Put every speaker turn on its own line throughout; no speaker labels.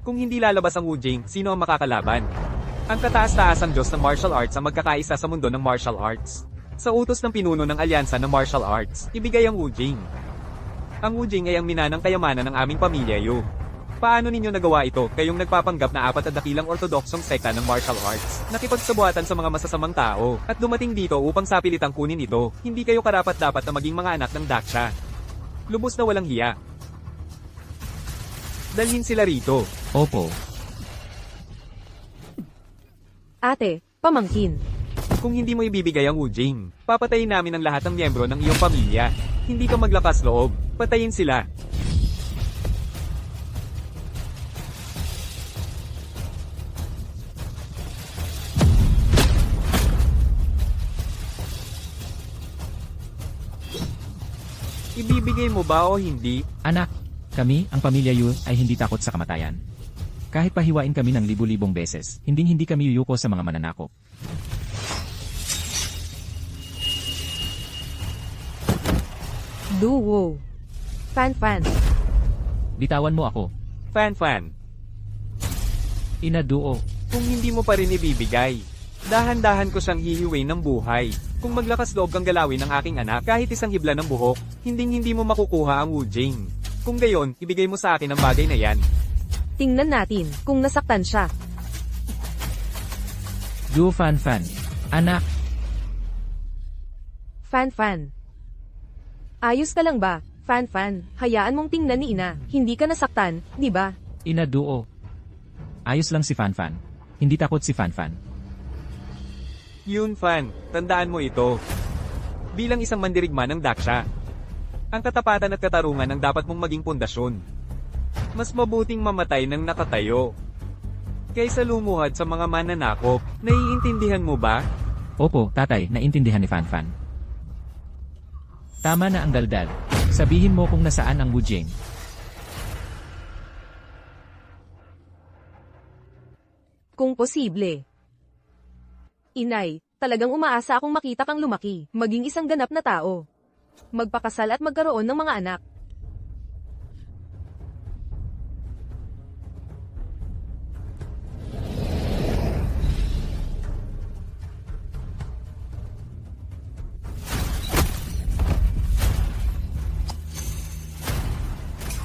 Kung hindi lalabas ang Wu Jing, sino ang makakalaban? Ang kataas-taasang Diyos ng martial arts ang magkakaisa sa mundo ng martial arts. Sa utos ng pinuno ng alyansa ng martial arts, ibigay ang Wu Jing. Ang Wu Jing ay ang minanang kayamanan ng aming pamilya Yu. Paano ninyo nagawa ito, kayong nagpapanggap na 4 at dakilang ortodoksong sekta ng martial arts, nakipagsabuatan sa mga masasamang tao, at dumating dito upang sapilitang kunin ito, hindi kayo karapat-dapat na maging mga anak ng Daksha. Lubos na walang hiya. Dalhin sila rito.
Opo.
Ate, pamangkin.
Kung hindi mo ibibigay ang Wu Jing, papatayin namin ang lahat ng miyembro ng iyong pamilya. Hindi ka maglakas loob, patayin sila. Ibibigay mo ba o hindi?
Anak, kami, ang pamilya Yu, ay hindi takot sa kamatayan. Kahit pahiwain kami ng libu-libong beses, hindi kami yuyuko sa mga mananakop.
Duo. Fan.
Bitawan mo ako.
Fan.
Inaduo.
Kung hindi mo pa rin ibibigay, dahan-dahan ko siyang hihiwin ng buhay. Kung maglakas loob kang galawin ng aking anak kahit isang hibla ng buhok, hindi mo makukuha ang Wu Jing. Kung gayon, ibigay mo sa akin ang bagay na yan.
Tingnan natin kung nasaktan siya.
Duo fan. Anak,
Fan. Ayos ka lang ba, Fan? Hayaan mong tingnan ni Ina. Hindi ka nasaktan, di ba?
inaduo. Ayos lang si Fan. Hindi takot si Fan.
Yun Fan, tandaan mo ito. Bilang isang mandirigma ng Daksha, ang katapatan at katarungan ang dapat mong maging pundasyon. Mas mabuting mamatay ng nakatayo kaysa lumuhad sa mga mananakop. Naiintindihan mo ba?
Opo, tatay, naintindihan ni Fan. Tama na ang daldal. Sabihin mo kung nasaan ang Wu Jing.
Kung posible. Inay, talagang umaasa akong makita kang lumaki, maging isang ganap na tao. Magpakasal at magkaroon ng mga anak.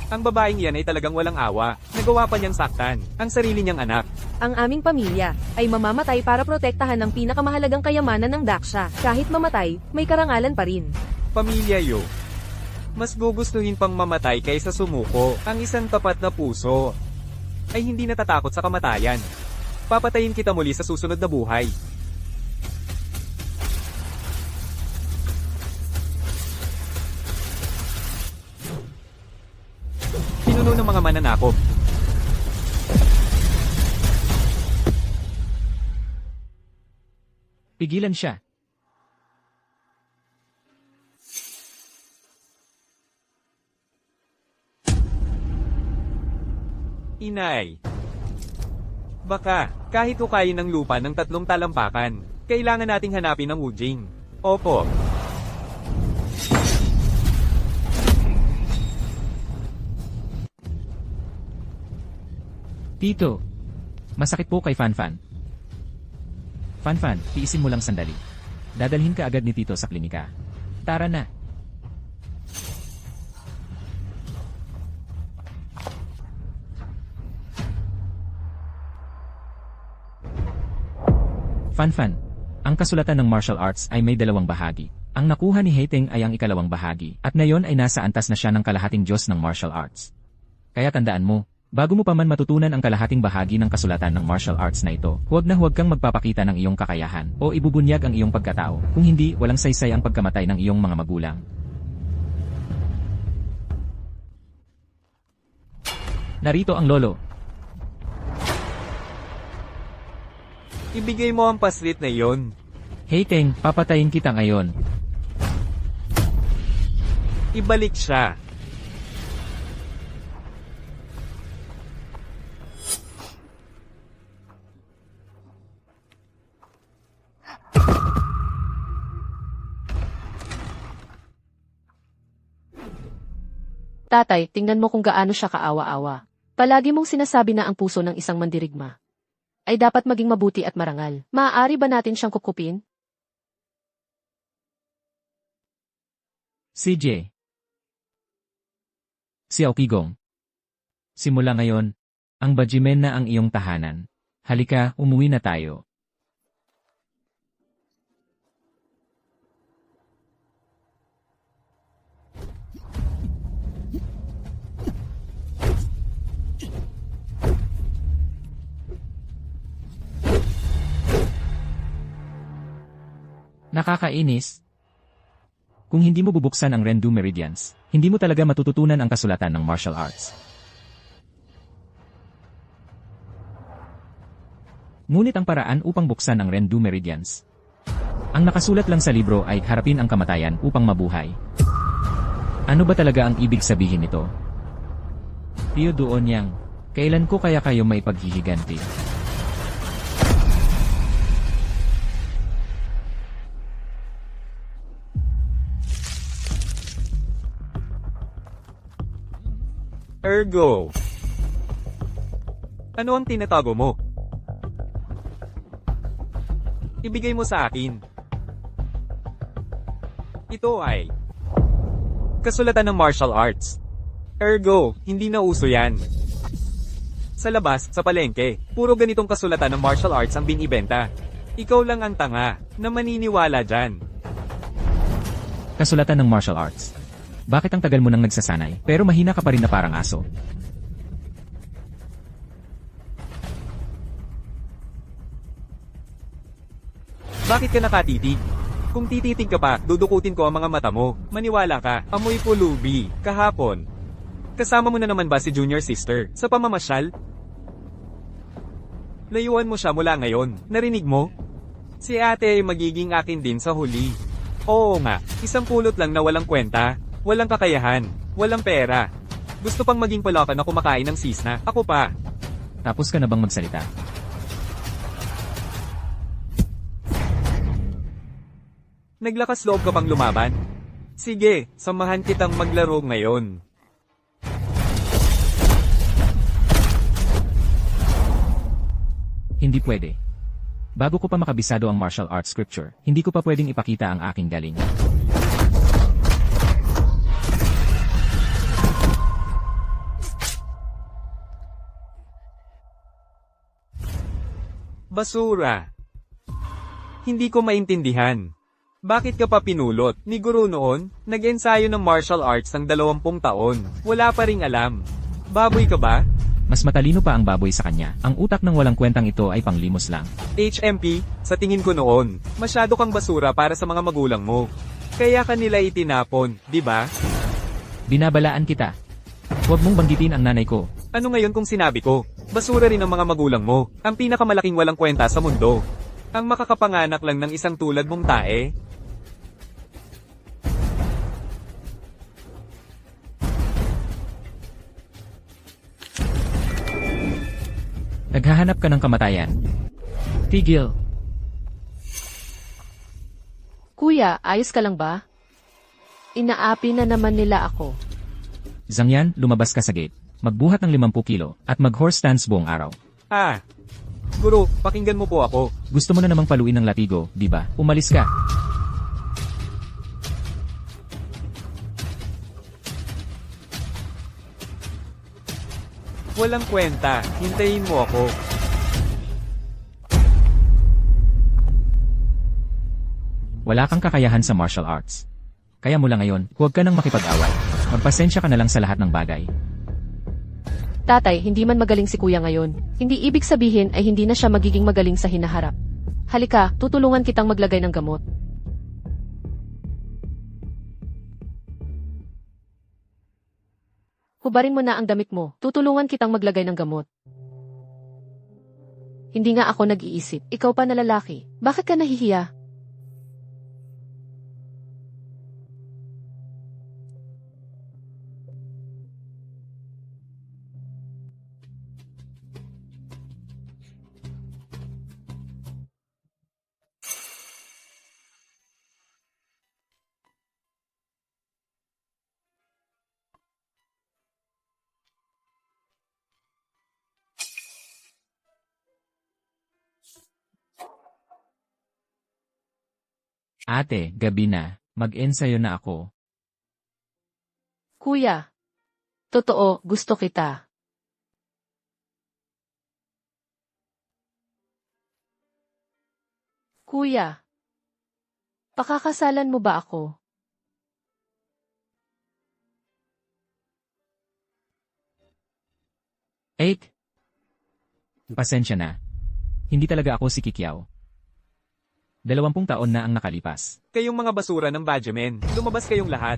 Ang babaeng yan ay talagang walang awa. Nagawa pa niyang saktan ang sarili niyang anak.
Ang aming pamilya ay mamamatay para protektahan ang pinakamahalagang kayamanan ng Daksha. Kahit mamatay, may karangalan pa rin.
Pamilya Yu, mas gugustuhin pang mamatay kaysa sumuko. Ang isang tapat na puso ay hindi natatakot sa kamatayan. Papatayin kita muli sa susunod na buhay. Pinuno ng mga mananakop.
Pigilan siya.
Inay. Baka, kahit hukayin ng lupa ng 3 talampakan, kailangan nating hanapin ang Wu Jing. Opo.
Tito, masakit po kay Fan. Fan, tiisin mo lang sandali. Dadalhin ka agad ni Tito sa klinika. Tara na. Fan, ang kasulatan ng martial arts ay may 2 bahagi. Ang nakuha ni Hating ay ang ikalawang bahagi, at ngayon ay nasa antas na siya ng kalahating Diyos ng martial arts. Kaya tandaan mo, bago mo pa man matutunan ang kalahating bahagi ng kasulatan ng martial arts na ito, huwag kang magpapakita ng iyong kakayahan, o ibubunyag ang iyong pagkatao, kung hindi, walang saysay ang pagkamatay ng iyong mga magulang. Narito ang lolo.
Ibigay mo ang paslit na yon.
Hating, papatayin kita ngayon.
Ibalik siya.
Tatay, tingnan mo kung gaano siya kaawa-awa. Palagi mong sinasabi na ang puso ng isang mandirigma ay dapat maging mabuti at marangal. Maaari ba natin siyang kukupin?
CJ. Si Aokigong. Simula ngayon, ang Bajimen na ang iyong tahanan. Halika, umuwi na tayo. Nakakainis. Kung hindi mo bubuksan ang Rendu Meridians, hindi mo talaga matututunan ang kasulatan ng martial arts. Ngunit ang paraan upang buksan ang Rendu Meridians. Ang nakasulat lang sa libro ay harapin ang kamatayan upang mabuhay. Ano ba talaga ang ibig sabihin nito? Tiyo doon yang, kailan ko kaya kayo may paghihiganti?
Ergo. Ano ang tinatago mo? Ibigay mo sa akin. Ito ay kasulatan ng martial arts. Ergo, hindi na uso yan. Sa labas, sa palengke, puro ganitong kasulatan ng martial arts ang binibenta. Ikaw lang ang tanga na maniniwala dyan.
Kasulatan ng martial arts. Bakit ang tagal mo nang nagsasanay, pero mahina ka pa rin na parang aso?
Bakit ka nakatitig? Kung tititig ka pa, dudukutin ko ang mga mata mo. Maniwala ka, amoy pulubi, kahapon. Kasama mo na naman ba si junior sister, sa pamamasyal? Layuan mo siya mula ngayon, narinig mo? Si ate ay magiging akin din sa huli. Oo nga, isang pulot lang na walang kwenta, walang kakayahan, walang pera. Gusto pang maging palakan na kumakain ng sisna, ako pa.
Tapos ka na bang magsalita?
Naglakas loob ka pang lumaban? Sige, samahan kitang maglaro ngayon.
Hindi pwede. Bago ko pa makabisado ang martial arts scripture, hindi ko pa pwedeng ipakita ang aking galing.
Basura. Hindi ko maintindihan. Bakit ka pa pinulot ni Guru noon? Nag-ensayo ng martial arts ng 20 taon. Wala pa ring alam. Baboy ka ba?
Mas matalino pa ang baboy sa kanya. Ang utak ng walang kwentang ito ay panglimos lang.
HMP, sa tingin ko noon, masyado kang basura para sa mga magulang mo. Kaya kanila itinapon, di ba?
Binabalaan kita. Huwag mong banggitin ang nanay ko.
Ano ngayon kung sinabi ko? Basura rin ang mga magulang mo. Ang pinakamalaking walang kwenta sa mundo. Ang makakapanganak lang ng isang tulad mong tae.
Naghahanap ka ng kamatayan. Tigil.
Kuya, ayos ka lang ba? Inaapi na naman nila ako.
Zangyan, lumabas ka sa gate. Magbuhat ng 50 kilo, at mag-horse stance buong araw.
Ah, Guru, pakinggan mo po ako.
Gusto mo na namang paluin ng latigo, di ba? Umalis ka.
Walang kwenta, hintayin mo ako.
Wala kang kakayahan sa martial arts. Kaya mula ngayon, huwag ka nang makipag-away. Magpasensya ka na lang sa lahat ng bagay.
Tatay, hindi man magaling si kuya ngayon. Hindi ibig sabihin ay hindi na siya magiging magaling sa hinaharap. Halika, tutulungan kitang maglagay ng gamot. Hubarin mo na ang damit mo. Tutulungan kitang maglagay ng gamot. Hindi nga ako nag-iisip. Ikaw pa na lalaki. Bakit ka nahihiya?
Ate, gabi na. Mag-ensayo na ako.
Kuya. Totoo, gusto kita. Kuya. Pakakasalan mo ba ako?
Eight. Pasensya na. Hindi talaga ako si Kikiao. 20 taon na ang nakalipas.
Kayong mga basura ng Badgemen, lumabas kayong lahat.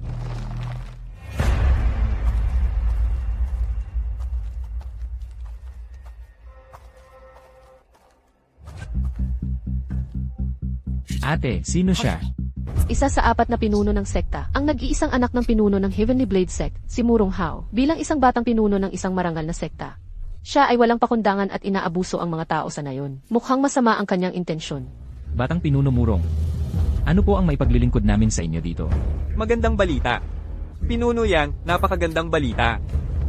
Ate, sino siya?
Isa sa 4 na pinuno ng sekta, ang nag-iisang anak ng pinuno ng Heavenly Blade Sect, si Murong Hao, bilang isang batang pinuno ng isang marangal na sekta. Siya ay walang pakundangan at inaabuso ang mga tao sa nayon. Mukhang masama ang kanyang intensyon.
Batang pinuno Murong. Ano po ang maipaglilingkod namin sa inyo dito?
Magandang balita. Pinuno yang, napakagandang balita.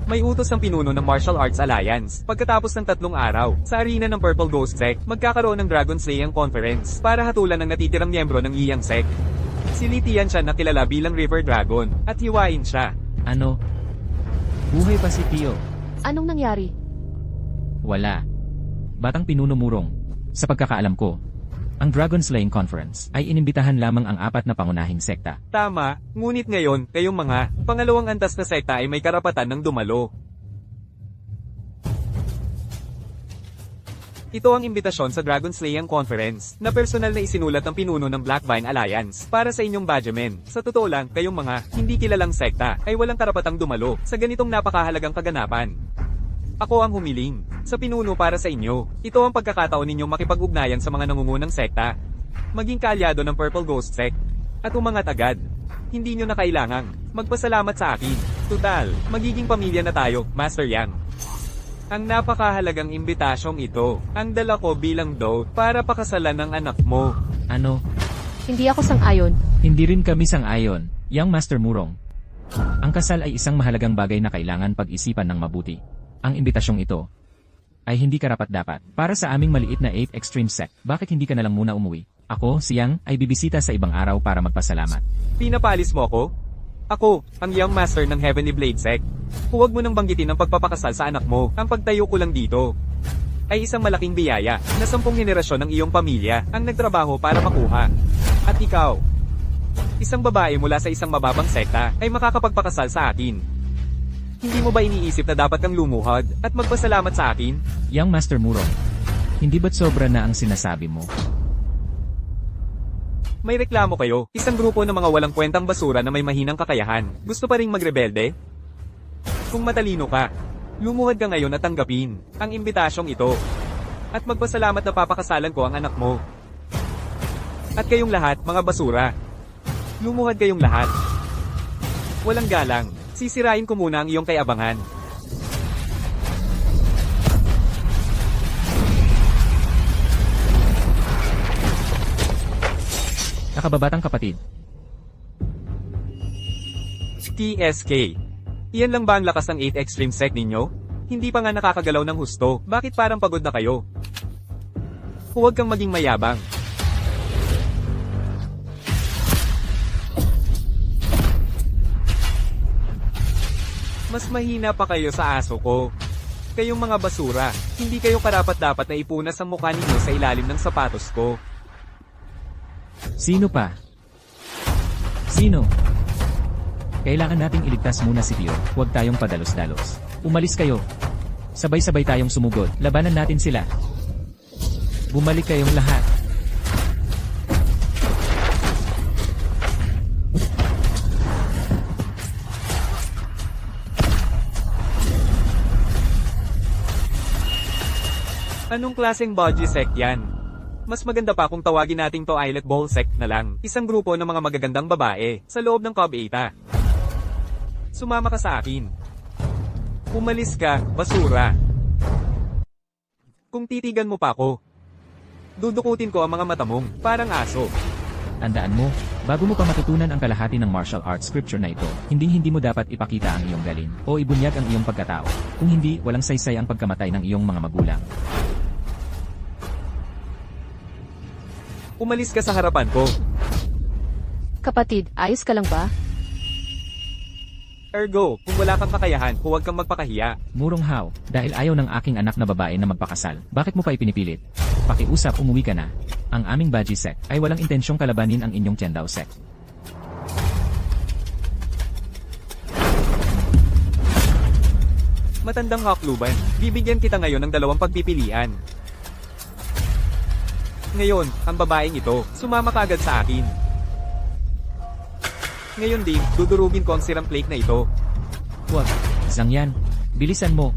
May utos ng pinuno ng Martial Arts Alliance. Pagkatapos ng 3 araw, sa arena ng Purple Ghost Sect, magkakaroon ng Dragon Slaying Conference para hatulan ng natitirang miyembro ng Iyang Sect. Silitian siya na kilala bilang River Dragon, at hiwain siya.
Ano? Buhay pa si Tio?
Anong nangyari?
Wala. Batang pinuno Murong. Sa pagkakaalam ko, ang Dragon Slaying Conference ay inimbitahan lamang ang 4 na pangunahing sekta.
Tama, ngunit ngayon, kayong mga pangalawang antas na sekta ay may karapatan ng dumalo. Ito ang imbitasyon sa Dragon Slaying Conference, na personal na isinulat ng pinuno ng Black Vine Alliance, para sa inyong Badgemen. Sa totoo lang, kayong mga hindi kilalang sekta, ay walang karapatang dumalo sa ganitong napakahalagang kaganapan. Ako ang humiling sa pinuno para sa inyo. Ito ang pagkakataon ninyong makipag-ugnayan sa mga nangungunang sekta, maging kaalyado ng Purple Ghost Sect, at umangat agad. Hindi nyo na kailangang magpasalamat sa akin. Tutal, magiging pamilya na tayo, Master Yang. Ang napakahalagang imbitasyong ito, ang dala ko bilang dote para pakasalan ng anak mo.
Ano?
Hindi ako sang-ayon.
Hindi rin kami sang-ayon, Yang Master Murong. Ang kasal ay isang mahalagang bagay na kailangan pag-isipan ng mabuti. Ang imbitasyong ito ay hindi karapat-dapat para sa aming maliit na 8 Extreme Sect. Bakit hindi ka na lang muna umuwi? Ako, si Yang, ay bibisita sa ibang araw para magpasalamat.
Pinapalis mo ako? Ako, ang Young Master ng Heavenly Blade Sect. Huwag mo nang banggitin ang pagpapakasal sa anak mo. Ang pagtayo ko lang dito ay isang malaking biyaya na 10 henerasyon ng iyong pamilya ang nagtrabaho para makuha. At ikaw, isang babae mula sa isang mababang sekta, ay makakapagpakasal sa akin. Hindi mo ba iniisip na dapat kang lumuhod at magpasalamat sa akin?
Yang Master Murong, hindi ba't sobra na ang sinasabi mo?
May reklamo kayo, isang grupo ng mga walang kwentang basura na may mahinang kakayahan. Gusto pa ring magrebelde? Kung matalino ka, lumuhod ka ngayon at tanggapin ang imbitasyong ito. At magpasalamat na papakasalan ko ang anak mo. At kayong lahat, mga basura. Lumuhod kayong lahat. Walang galang. Sisirain ko muna ang iyong kayabangan.
Nakababatang kapatid.
TSK. Iyan lang ba ang lakas ng 8 Extreme Sect ninyo? Hindi pa nga nakakagalaw ng husto, bakit parang pagod na kayo? Huwag kang maging mayabang. Mas mahina pa kayo sa aso ko. Kayong mga basura, hindi kayo karapat-dapat na ipunas ang mukha ninyo sa ilalim ng sapatos ko.
Sino pa? Sino? Kailangan nating iligtas muna si Tio, huwag tayong padalos-dalos. Umalis kayo. Sabay-sabay tayong sumugod, labanan natin sila. Bumalik kayong lahat.
Anong klaseng Budgie Sect yan? Mas maganda pa kung tawagin nating to Eyelet Ball Sect na lang. Isang grupo ng mga magagandang babae sa loob ng Cobb 8. Sumama ka sa akin. Umalis ka, basura. Kung titigan mo pa ako, dudukutin ko ang mga mata mong parang aso.
Tandaan mo, bago mo pa matutunan ang kalahati ng martial arts scripture na ito, hindi mo dapat ipakita ang iyong galing o ibunyag ang iyong pagkatao. Kung hindi, walang saysay ang pagkamatay ng iyong mga magulang.
Umalis ka sa harapan ko.
Kapatid, ayos ka lang ba?
Ergo, kung wala kang kakayahan, huwag kang magpakahiya.
Murong Hao, dahil ayaw ng aking anak na babae na magpakasal, bakit mo pa ipinipilit? Pakiusap, umuwi ka na. Ang aming Baji sect ay walang intensyong kalabanin ang inyong Tiandao sect.
Matandang Hakluban, bibigyan kita ngayon ng dalawang pagpipilian. Ngayon, ang babaeng ito, sumama ka agad sa akin. Ngayon din, dudurugin ko ang sirang plate na ito.
Huwag. Zhang Yan, bilisan mo.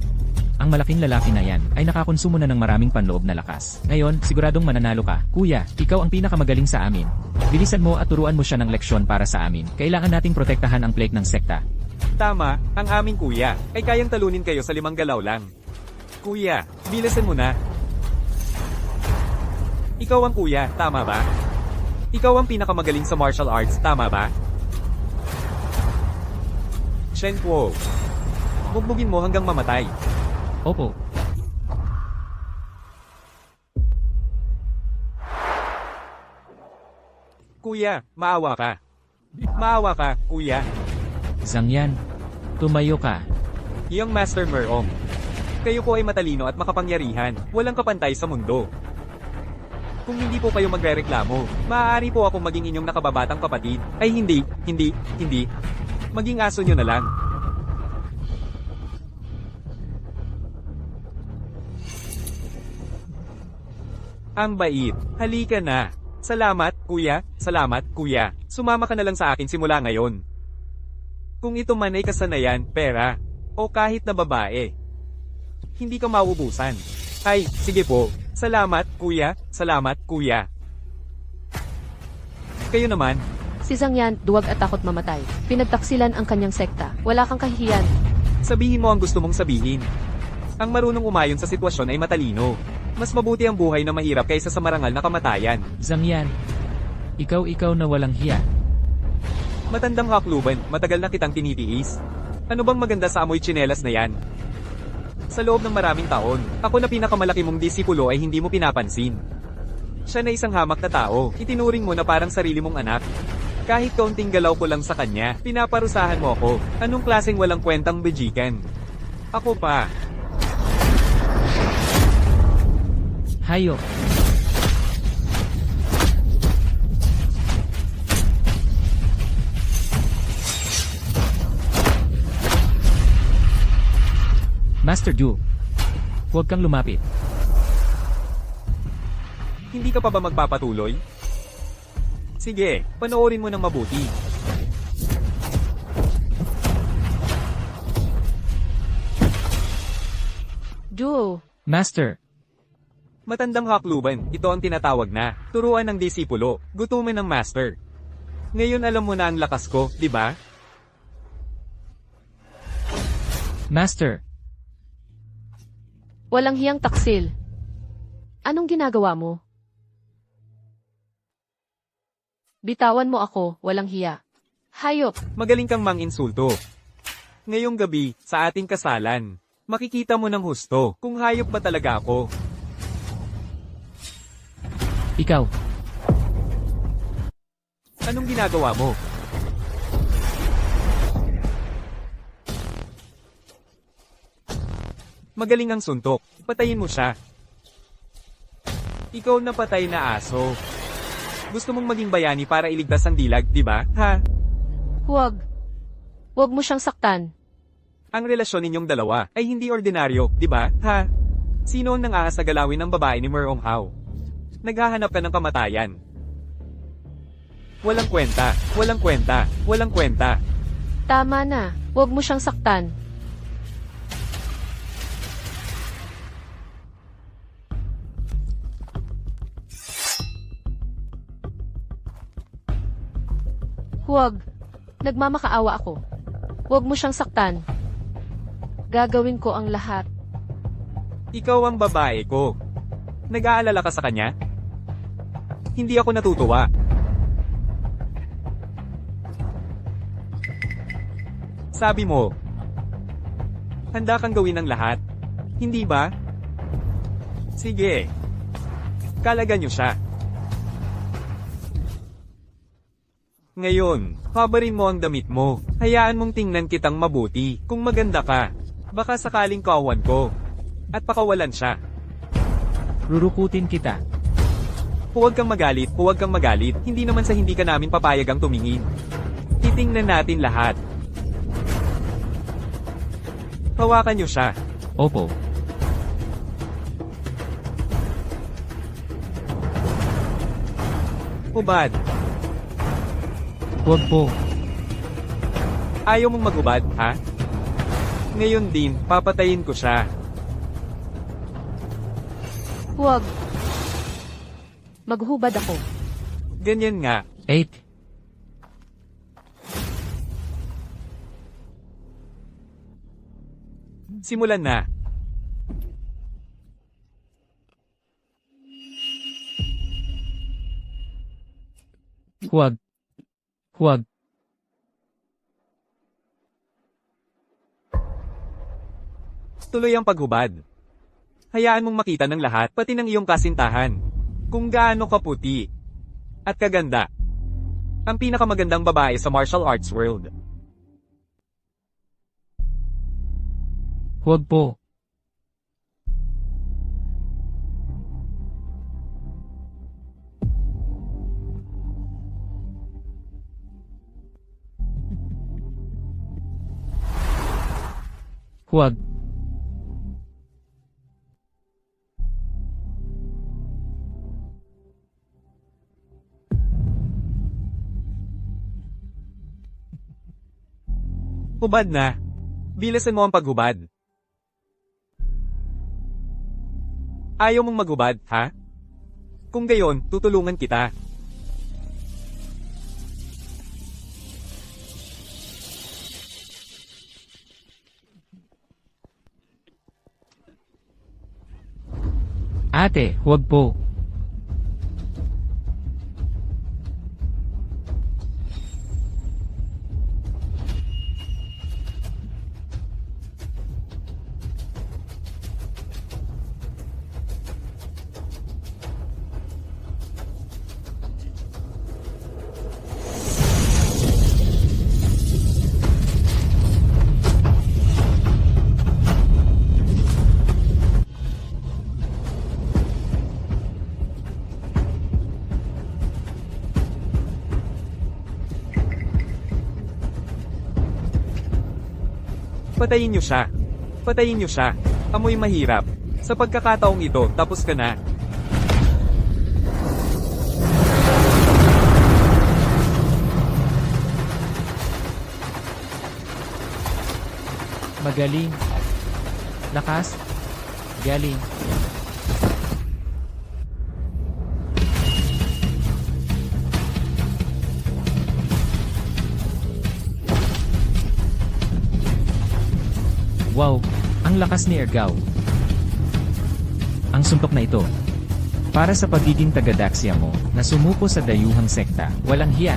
Ang malaking lalaki na yan ay nakakonsumo na ng maraming panloob na lakas. Ngayon, siguradong mananalo ka. Kuya, ikaw ang pinakamagaling sa amin. Bilisan mo at turuan mo siya ng leksyon para sa amin. Kailangan nating protektahan ang plague ng sekta.
Tama, ang aming kuya, ay kayang talunin kayo sa 5 galaw lang. Kuya, bilisan mo na. Ikaw ang kuya, tama ba? Ikaw ang pinakamagaling sa martial arts, tama ba? Shen Kuo. Bugbugin mo hanggang mamatay.
Opo.
Kuya, maawa ka. Maawa ka, kuya.
Zhang Yan, tumayo ka.
Iyong Master Merong. Kayo po ay matalino at makapangyarihan. Walang kapantay sa mundo. Kung hindi po kayo magrereklamo, maaari po akong maging inyong nakababatang kapatid. Ay hindi. Maging aso nyo na lang. Ang bait. Halika na. Salamat, kuya. Salamat, kuya. Sumama ka na lang sa akin simula ngayon. Kung ito man ay kasanayan, pera, o kahit na babae, hindi ka mauubusan. Ay, sige po. Salamat, kuya. Salamat, kuya. Kayo naman.
Si Zhang Yan, duwag at takot mamatay. Pinagtaksilan ang kanyang sekta. Wala kang kahihiyan.
Sabihin mo ang gusto mong sabihin. Ang marunong umayon sa sitwasyon ay matalino. Mas mabuti ang buhay na mahirap kaysa sa marangal na kamatayan.
Zhang Yan, ikaw na walang hiya.
Matandang Hakluban, matagal na kitang tinitiis. Ano bang maganda sa amoy tsinelas na yan? Sa loob ng maraming taon, ako na pinakamalaki mong disipulo ay hindi mo pinapansin. Siya na isang hamak na tao, itinuring mo na parang sarili mong anak. Kahit kaunting galaw ko lang sa kanya, pinaparusahan mo ako. Anong klaseng walang kwentang bejikan? Ako pa.
Hayop. Master Du, huwag kang lumapit.
Hindi ka pa ba magpapatuloy? Sige, panoorin mo ng mabuti.
Duo.
Master,
Matandang Hakluban, ito ang tinatawag na turuan ng disipulo, gutumin ng master. Ngayon alam mo na ang lakas ko, di ba?
Master,
Walang hiyang taksil. Anong ginagawa mo? Bitawan mo ako, walang hiya. Hayop.
Magaling kang mang-insulto. Ngayong gabi, sa ating kasalan, makikita mo ng husto kung hayop ba talaga ako.
ikaw.
Anong ginagawa mo? Magaling ang suntok. Patayin mo siya. Ikaw na patay na aso. Gusto mong maging bayani para iligtas ang dilag, di ba? Ha?
Huwag. Huwag mo siyang saktan.
Ang relasyon ninyong dalawa ay hindi ordinaryo, di ba? Ha? Sino ang nang-aas sa galawin ng babae ni Merong Hao? Naghahanap ka ng kamatayan. Walang kwenta, walang kwenta, walang kwenta.
Tama na. Huwag mo siyang saktan. Huwag. Nagmamakaawa ako. Huwag mo siyang saktan. Gagawin ko ang lahat.
Ikaw ang babae ko. Nag-aalala ka sa kanya? Hindi ako natutuwa. Sabi mo, handa kang gawin ang lahat. Hindi ba? Sige. Kalagan niyo siya. Ngayon, kabarin mo ang damit mo. Hayaan mong tingnan kitang mabuti. Kung maganda ka, baka sakaling kawan ko. At pakawalan siya.
Rurukutin kita.
Huwag kang magalit, huwag kang magalit. Hindi naman sa hindi ka namin papayagang tumingin. Titingnan natin lahat. Hawakan niyo siya.
Opo.
Hubad.
Huwag po.
Ayaw mong maghubad, ha? Ngayon din, papatayin ko siya.
Huwag. Maghubad ako.
Ganyan nga.
8.
Simulan na.
Huwag. Huwag.
Tuloy ang paghubad. Hayaan mong makita ng lahat, pati ng iyong kasintahan. Kung gaano kaputi at kaganda. Ang pinakamagandang babae sa martial arts world.
Huwag po. Huwag.
Hubad na. Bilasan mo ang paghubad. Ayaw mong maghubad, ha? Kung gayon, tutulungan kita.
Ate, huwag po.
Patayin niyo siya. Patayin niyo siya. Amoy mahirap. Sa pagkakataong ito, tapos ka na.
Magaling. Lakas. Galing. Wow, ang lakas ni Ergaw. Ang suntok na ito. Para sa pagiging taga-Daxia mo, na sumuko sa dayuhang sekta, walang hiya.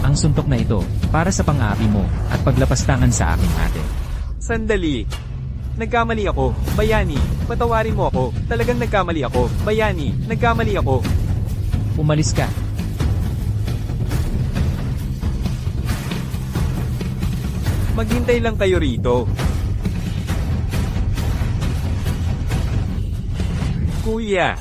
Ang suntok na ito, para sa pang-aapi mo, at paglapastangan sa aking ate.
Sandali. Nagkamali ako. Bayani, patawarin mo ako. Talagang nagkamali ako. Bayani, nagkamali ako.
Umalis ka.
Maghintay lang kayo rito. Kuya.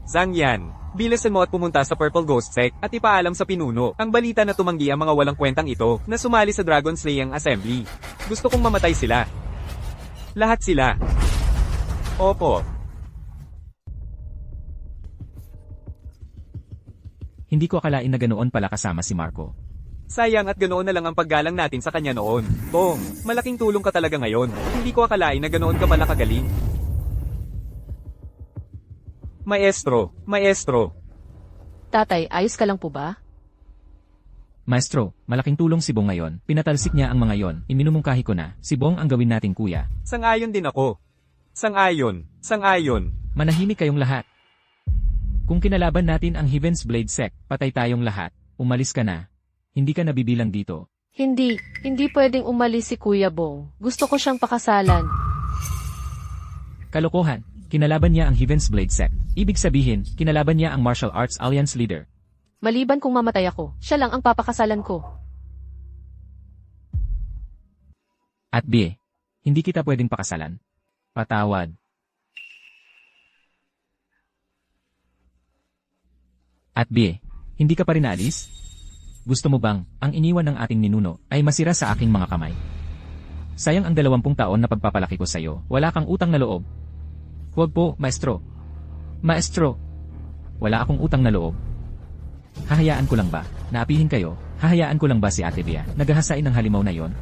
Zhangyan, bilasan mo at pumunta sa Purple Ghost Sect at ipaalam sa pinuno ang balita na tumanggi ang mga walang kwentang ito na sumali sa Dragon Slaying Assembly. Gusto kong mamatay sila. Lahat sila. Opo.
Hindi ko akalain na ganoon pala kasama si Marco.
Sayang at ganoon na lang ang paggalang natin sa kanya noon. Bong, malaking tulong ka talaga ngayon. Hindi ko akalain na ganoon ka pala kagaling. Maestro, maestro.
Tatay, ayos ka lang po ba?
Maestro, malaking tulong si Bong ngayon. Pinatalsik niya ang mga yon. Iminumungkahi ko na, si Bong ang gawin nating kuya.
Sang-ayon din ako. Sang-ayon, sang-ayon.
Manahimik kayong lahat. Kung kinalaban natin ang Heaven's Blade Sect, patay tayong lahat. Umalis ka na. Hindi ka nabibilang dito.
Hindi pwedeng umalis si Kuya Bong. Gusto ko siyang pakasalan.
Kalokohan, kinalaban niya ang Heaven's Blade Sect. Ibig sabihin, kinalaban niya ang Martial Arts Alliance leader.
Maliban kung mamatay ako, siya lang ang papakasalan ko.
At B, hindi kita pwedeng pakasalan. Patawad. At B, hindi ka pa rin aalis? Gusto mo bang, ang iniwan ng ating ninuno, ay masira sa aking mga kamay? Sayang ang 20 taon na pagpapalaki ko sa'yo, wala kang utang na loob. Huwag po, maestro. Maestro, wala akong utang na loob. Hahayaan ko lang ba, naapihin kayo, hahayaan ko lang ba si Ate Bea, naghahasain ng halimaw na yon?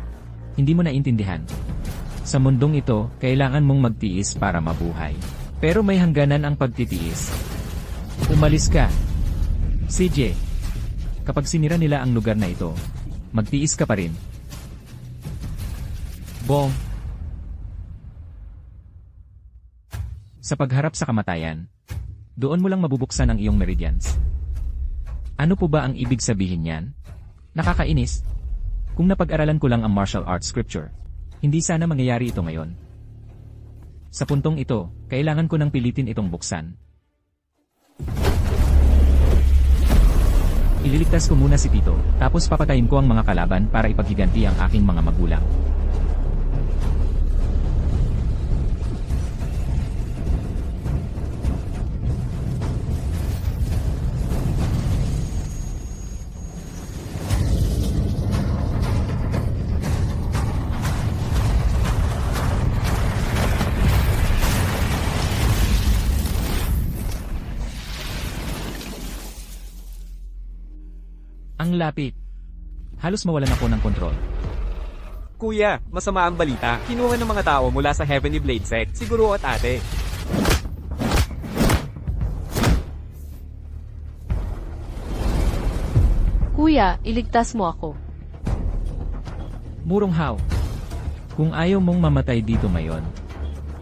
Hindi mo naintindihan. Sa mundong ito, kailangan mong magtiis para mabuhay. Pero may hangganan ang pagtitiis. Umalis ka. CJ, kapag sinira nila ang lugar na ito, magtiis ka pa rin. Bong. Sa pagharap sa kamatayan, doon mo lang mabubuksan ang iyong meridians. Ano po ba ang ibig sabihin niyan? Nakakainis. Kung napag-aralan ko lang ang martial arts scripture, hindi sana mangyayari ito ngayon. Sa puntong ito, kailangan ko nang pilitin itong buksan. Ililigtas ko muna si Tito, tapos papatayin ko ang mga kalaban para ipaghiganti ang aking mga magulang. Ang lapit. Halos mawalan ako ng kontrol.
Kuya, masama ang balita. Kinuha ng mga tao mula sa Heavenly Blade Sect, siguro at ate.
Kuya, iligtas mo ako.
Murong Hao. Kung ayaw mong mamatay dito ngayon,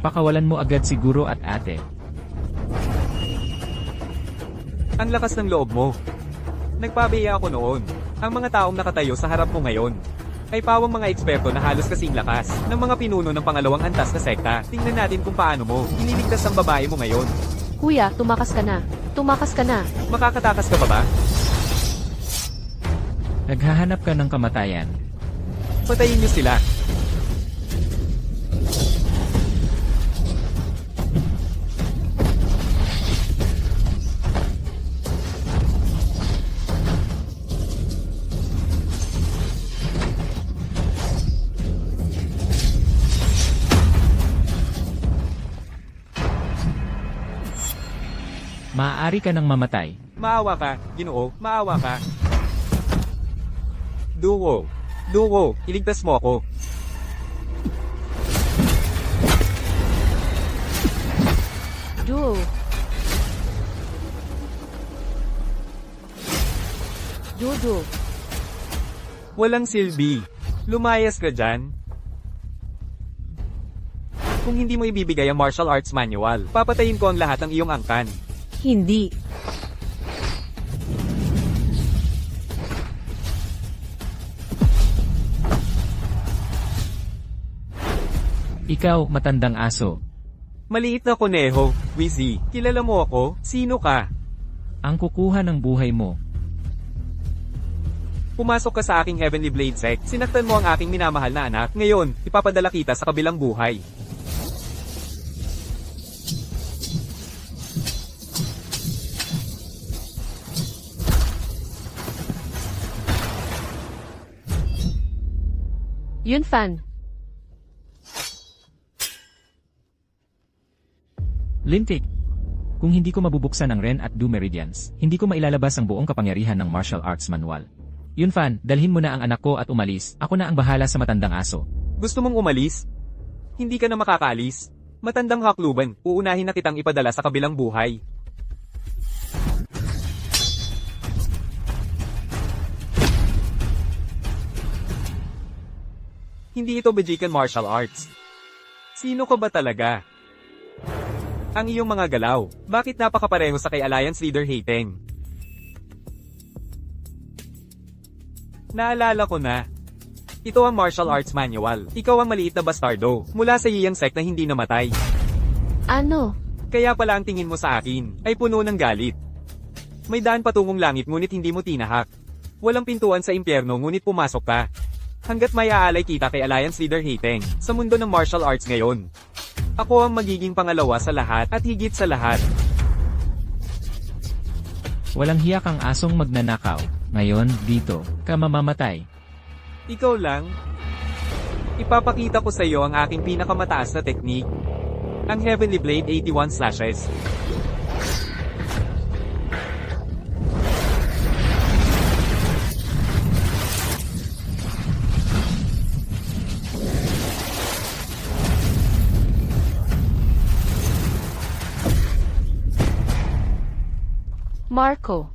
pakawalan mo agad si Guro at ate.
Ang lakas ng loob mo. Nagpabiya ako noon. Ang mga taong nakatayo sa harap mo ngayon ay pawang mga eksperto na halos kasing lakas ng mga pinuno ng pangalawang antas na sekta. Tingnan natin kung paano mo ililigtas ang babae mo ngayon.
Kuya, tumakas ka na. Tumakas ka na.
Makakatakas ka ba?
Naghahanap ka ng kamatayan.
Patayin niyo sila.
Maaari ka nang mamatay.
Maawa ka, Ginoo, maawa ka. Duo, iligtas mo ako.
Duo. Jojo.
Walang silbi. Lumayas ka dyan. Kung hindi mo ibibigay ang martial arts manual, papatayin ko ang lahat ng iyong angkan.
Hindi.
Ikaw, matandang aso.
Maliit na koneho, Wizzy, kilala mo ako? Sino ka?
Ang kukuha ng buhay mo.
Pumasok ka sa aking Heavenly Blade Sect, sinaktan mo ang aking minamahal na anak, ngayon, ipapadala kita sa kabilang buhay.
Yun fan.
Lintik. Kung hindi ko mabubuksan ang Ren at Du Meridians, hindi ko mailalabas ang buong kapangyarihan ng martial arts manual. Yun fan, dalhin mo na ang anak ko at umalis, ako na ang bahala sa matandang aso.
Gusto mong umalis? Hindi ka na makakaalis. Matandang hakluban, uunahin na kitang ipadala sa kabilang buhay. Hindi ito Bajikan martial arts. Sino ka ba talaga? Ang iyong mga galaw, bakit napakapareho sa kay Alliance Leader Haiteng? Naalala ko na. Ito ang martial arts manual. Ikaw ang maliit na bastardo, mula sa iyang sect na hindi namatay.
Ano?
Kaya pala ang tingin mo sa akin ay puno ng galit. May daan patungong langit ngunit hindi mo tinahak. Walang pintuan sa impyerno ngunit pumasok ka. Hanggat may aalay kita kay Alliance Leader Haiteng sa mundo ng martial arts ngayon. Ako ang magiging pangalawa sa lahat at higit sa lahat.
Walang hiya kang asong magnanakaw. Ngayon, dito, ka mamamatay.
Ikaw lang. Ipapakita ko sa iyo ang aking pinakamataas na teknik. Ang Heavenly Blade 81 Slashes.
Marco,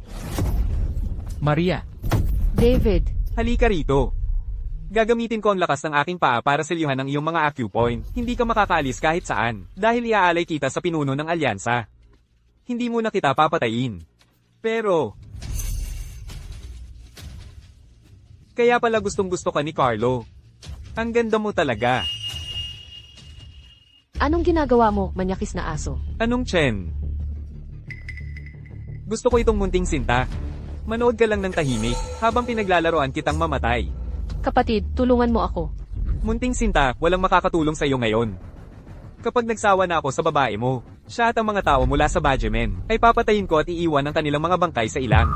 Maria,
David,
Halika rito. Gagamitin ko ang lakas ng aking paa para selyuhan ang iyong mga acupoint. Hindi ka makakaalis kahit saan, dahil iaalay kita sa pinuno ng alyansa. Hindi mo na kita papatayin. Pero... Kaya pala gustong-gusto ka ni Carlo. Ang ganda mo talaga.
anong ginagawa mo, manyakis na aso?
Anong Chen? Gusto ko itong munting sinta. Manood ka lang ng tahimik, habang pinaglalaroan kitang mamatay.
Kapatid, tulungan mo ako.
Munting sinta, walang makakatulong sa iyo ngayon. Kapag nagsawa na ako sa babae mo, siya at ang mga tao mula sa Badgemen, ay papatayin ko at iiwan ang kanilang mga bangkay sa ilang.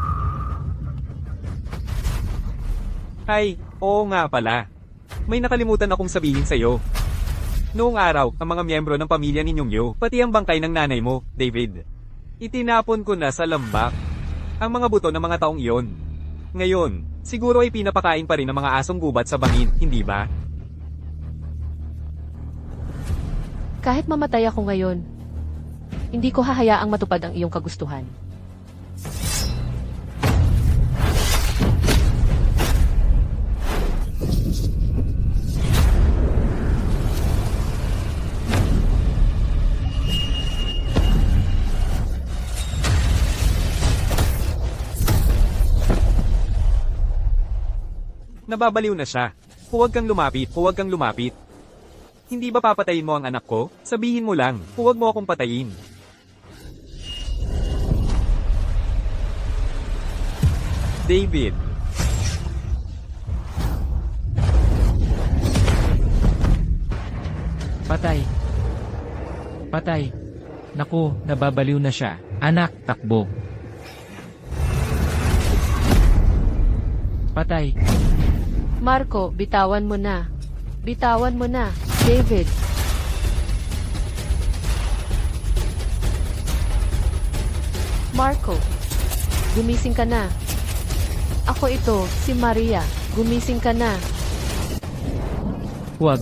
Ay, oo nga pala. May nakalimutan akong sabihin sa iyo. Noong araw, ang mga miyembro ng pamilya ninyong Yu, pati ang bangkay ng nanay mo, David. Itinapon ko na sa lambak. Ang mga buto ng mga taong iyon. Ngayon, siguro ay pinapakain pa rin ng mga asong gubat sa bangin, hindi ba?
Kahit mamatay ako ngayon, hindi ko hahayaang matupad ang iyong kagustuhan.
Nababaliw na siya. Huwag kang lumapit, huwag kang lumapit. Hindi ba papatayin mo ang anak ko? Sabihin mo lang, huwag mo akong patayin. David.
Patay. Patay. Naku, nababaliw na siya. Anak, takbo. Patay.
Marco, bitawan mo na. Bitawan mo na, David. Marco, gumising ka na. Ako ito, si Maria. Gumising ka na.
Huwag.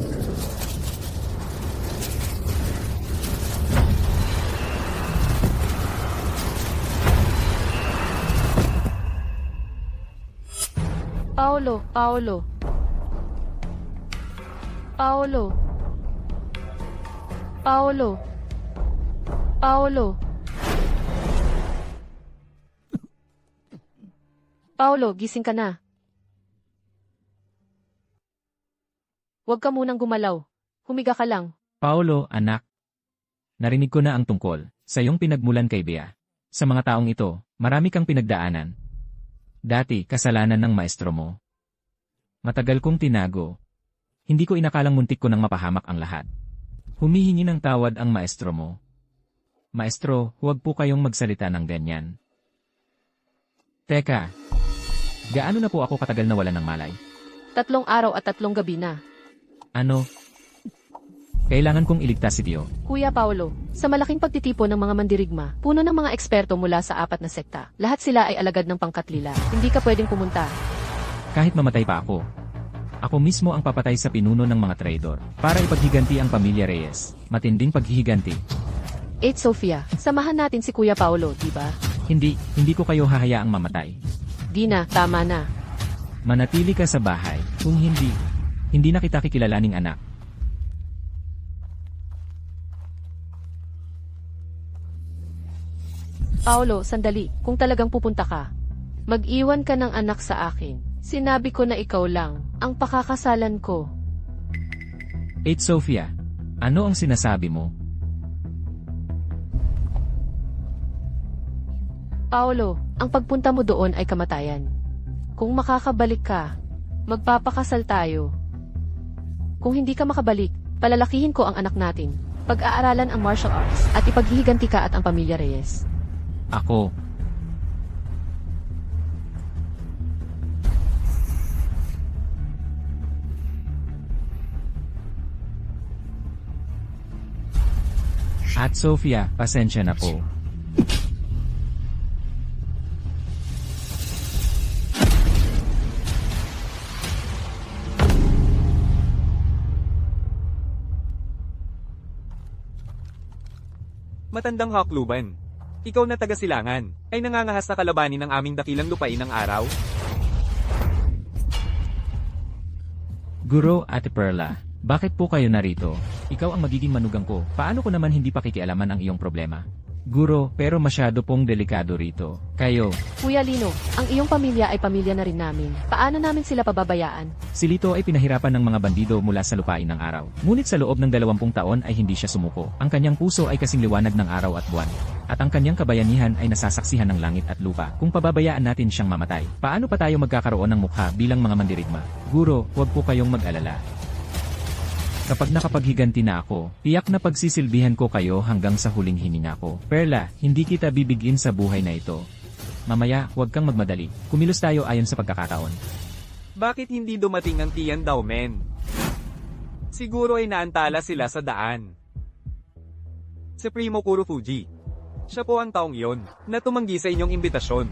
Paolo, Paolo. Paolo. Paolo. Paolo. Paolo, gising ka na. Huwag ka munang gumalaw. Humiga ka lang.
Paolo, anak. Narinig ko na ang tungkol sa iyong pinagmulan kay Bea. Sa mga taong ito, marami kang pinagdaanan. Dati, kasalanan ng maestro mo. Matagal kong tinago. Hindi ko inakalang muntik ko nang mapahamak ang lahat. Humihingi ng tawad ang maestro mo. Maestro, huwag po kayong magsalita ng ganyan. Teka, gaano na po ako katagal na wala ng malay?
3 araw at 3 gabi na.
Ano? Kailangan kong iligtas si Dio.
Kuya Paolo, sa malaking pagtitipon ng mga mandirigma, puno ng mga eksperto mula sa 4 na sekta. Lahat sila ay alagad ng pangkatlila. Hindi ka pwedeng pumunta.
Kahit mamatay pa ako. Ako mismo ang papatay sa pinuno ng mga traidor para ipaghiganti ang pamilya Reyes. Matinding paghihiganti.
8 Sofia, samahan natin si Kuya Paolo, di ba?
Hindi ko kayo hahayaang mamatay.
Di na, tama na.
Manatili ka sa bahay. Kung hindi na kita kikilalaning anak.
Paolo, sandali, kung talagang pupunta ka. Mag-iwan ka ng anak sa akin. Sinabi ko na ikaw lang, ang pakakasalan ko.
8 Sofia, ano ang sinasabi mo?
Paolo, ang pagpunta mo doon ay kamatayan. Kung makakabalik ka, magpapakasal tayo. Kung hindi ka makabalik, palalakihin ko ang anak natin, pag-aaralan ang martial arts, at ipaghihiganti ka at ang pamilya Reyes.
Ako. At Sofia, pasensya na po.
Matandang hakluban. Ikaw na taga-silangan, ay nangangahas na kalabanin ng aming dakilang lupain ng araw?
Guro, Ate Perla, bakit po kayo narito? Ikaw ang magiging manugang ko. Paano ko naman hindi pakikialaman ang iyong problema? Guro, pero masyado pong delikado rito. Kayo,
Kuya Lino, ang iyong pamilya ay pamilya na rin namin. Paano namin sila pababayaan?
si Lito ay pinahirapan ng mga bandido mula sa lupain ng araw. Ngunit sa loob ng 20 taon ay hindi siya sumuko. Ang kanyang puso ay kasing liwanag ng araw at buwan. At ang kanyang kabayanihan ay nasasaksihan ng langit at lupa. Kung pababayaan natin siyang mamatay, paano pa tayo magkakaroon ng mukha bilang mga mandirigma? Guro, huwag po kayong mag-alala. Kapag nakapaghiganti na ako, tiyak na pagsisilbihan ko kayo hanggang sa huling hininga ko. Perla, hindi kita bibigin sa buhay na ito. Mamaya, huwag kang magmadali. Kumilos tayo ayon sa pagkakataon.
Bakit hindi dumating ang Tian Dao Men? Siguro ay naantala sila sa daan. Si Primo Kurofuji. Siya po ang taong iyon, na tumanggi sa inyong imbitasyon.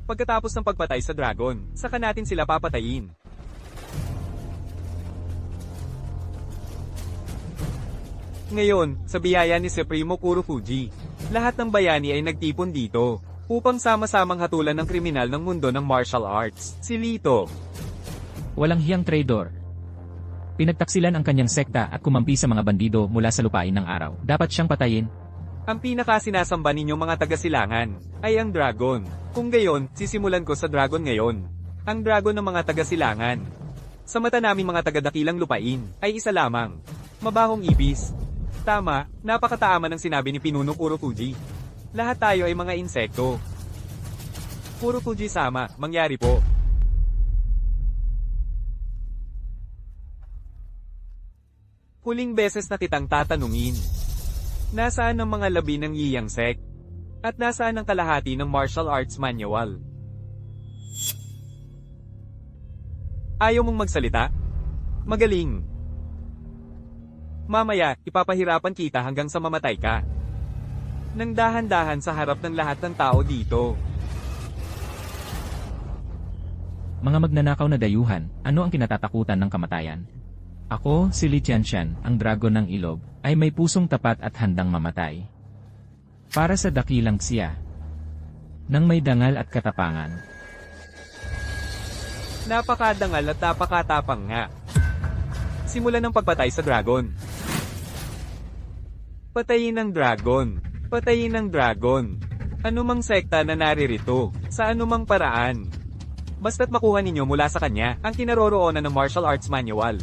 Pagkatapos ng pagpatay sa dragon, saka natin sila papatayin. Ngayon, sa biyaya ni Primo Kurofuji, lahat ng bayani ay nagtipon dito, upang sama-samang hatulan ng kriminal ng mundo ng martial arts, si Lito.
Walang hiyang traidor. Pinagtaksilan ang kanyang sekta at kumampi sa mga bandido mula sa lupain ng araw. Dapat siyang patayin.
Ang pinakasinasamba ninyong mga taga-silangan, ay ang dragon. Kung gayon, sisimulan ko sa dragon ngayon. Ang dragon ng mga taga-silangan. Sa mata naming mga taga-dakilang lupain, ay isa lamang. Mabahong ibis. Tama, napakatama ng sinabi ni Pinuno Kurofuji. Lahat tayo ay mga insekto. Kurofuji-sama, mangyari po. Huling beses na kitang tatanungin. Nasaan ang mga labi ng Yiyang Sek? At nasaan ang kalahati ng martial arts manual? Ayaw mong magsalita? Magaling. Mamaya, ipapahirapan kita hanggang sa mamatay ka. Nang dahan-dahan sa harap ng lahat ng tao dito.
Mga magnanakaw na dayuhan, ano ang kinatatakutan ng kamatayan? Ako, si Li Tianshan, ang dragon ng ilog, ay may pusong tapat at handang mamatay. Para sa dakilang siya. Nang may dangal at katapangan.
Napakadangal at napakatapang nga. Simulan ng pagpatay sa dragon. Patayin ang dragon. Patayin ang dragon. Anumang sekta na naririto, sa anumang paraan. Basta't makuha ninyo mula sa kanya ang kinaroroonan ng martial arts manual.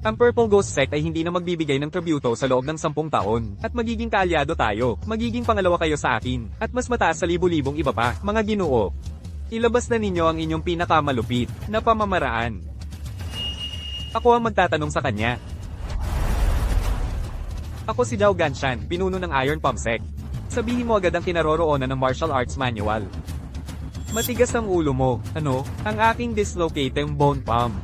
Ang Purple Ghost Sect ay hindi na magbibigay ng tributo sa loob ng 10 taon, at magiging kaalyado tayo, magiging pangalawa kayo sa akin, at mas mataas sa libu-libong iba pa, mga ginoo. Ilabas na ninyo ang inyong pinakamalupit na pamamaraan. Ako ang magtatanong sa kanya. Ako si Zhao Ganshan, pinuno ng Iron Palm Sect. Sabihin mo agad ang kinaroroonan ng martial arts manual. Matigas ang ulo mo, ano? Ang aking dislocating bone palm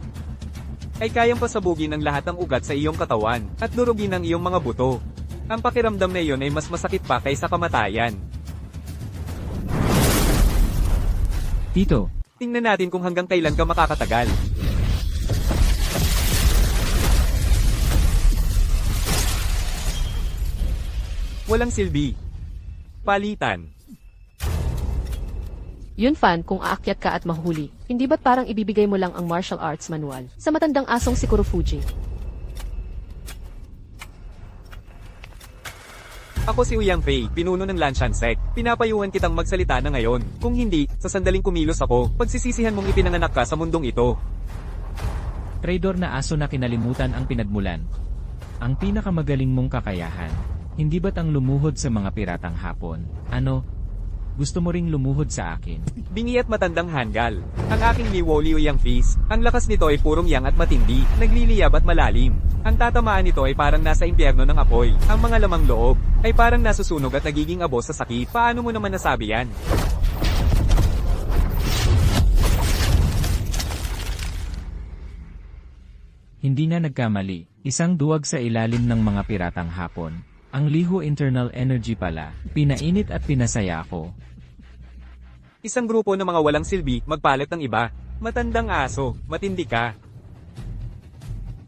ay kayang pasabugin ang lahat ng ugat sa iyong katawan, at durugin ang iyong mga buto. Ang pakiramdam na iyon ay mas masakit pa kaysa kamatayan.
Tito,
Tingnan natin kung hanggang kailan ka makakatagal. Walang silbi. Palitan.
Yun fan, kung aakyat ka at mahuli, hindi ba't parang ibibigay mo lang ang martial arts manual sa matandang asong si Kurofuji?
Ako si Uyang Fei, pinuno ng Lanshan Sect. Pinapayuhan kitang magsalita na ngayon. Kung hindi, sa sandaling kumilos ako, pagsisisihan mong ipinanganak ka sa mundong ito.
traidor na aso na kinalimutan ang pinagmulan. Ang pinakamagaling mong kakayahan. Hindi ba't ang lumuhod sa mga piratang hapon? Ano? Gusto mo ring lumuhod sa akin?
Bingi at matandang Hangal. Ang aking Liwoliu Yang Fist. Ang lakas nito ay purong yang at matindi, nagliliyab at malalim. Ang tatamaan nito ay parang nasa impyerno ng apoy. Ang mga lamang loob ay parang nasusunog at nagiging abo sa sakit. Paano mo naman nasabi yan?
Hindi na nagkamali. Isang duwag sa ilalim ng mga piratang hapon. Ang liho internal energy pala. Pinainit at pinasaya ako.
Isang grupo ng mga walang silbi, magpalit ng iba. Matandang aso, matindi ka.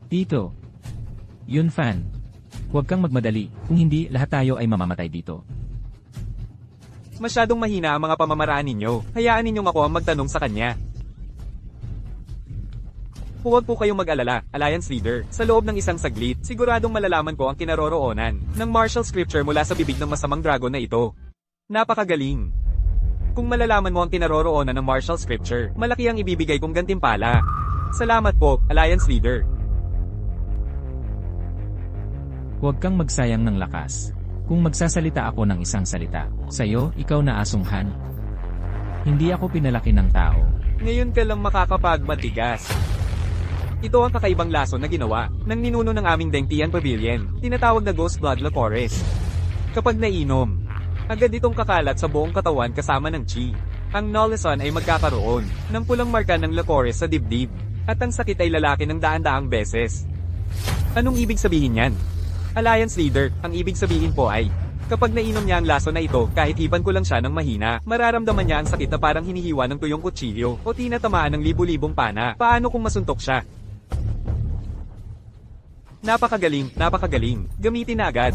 Tito. Yun fan. Huwag kang magmadali. Kung hindi, lahat tayo ay mamamatay dito.
Masyadong mahina ang mga pamamaraan ninyo. Hayaan ninyong ako ang magtanong sa kanya. Huwag po kayong mag-alala, Alliance Leader. Sa loob ng isang saglit, siguradong malalaman ko ang kinaroroonan ng martial scripture mula sa bibig ng masamang dragon na ito. Napakagaling. Kung malalaman mo ang kinaroroonan ng martial scripture, malaki ang ibibigay kong gantimpala. Salamat po, Alliance Leader.
Huwag kang magsayang ng lakas. Kung magsasalita ako ng isang salita, sa'yo, ikaw na asunghan. Hindi ako pinalaki ng tao.
Ngayon ka lang makakapagmatigas. Ito ang kakaibang lason na ginawa ng ninuno ng aming Dengtian Pavilion, tinatawag na Ghost Blood Licorice. Kapag nainom, agad itong kakalat sa buong katawan kasama ng chi. Ang Nolison ay magkakaroon ng pulang marka ng Licorice sa dibdib, at ang sakit ay lalaki ng daan-daang beses. Anong ibig sabihin yan? Alliance Leader, ang ibig sabihin po ay, kapag nainom niya ang lason na ito, kahit hipan ko lang siya ng mahina, mararamdaman niya ang sakit na parang hinihiwa ng tuyong kutsilyo o tinatamaan ng libu-libong pana. Paano kung masuntok siya? Napakagaling, napakagaling. Gamitin na agad.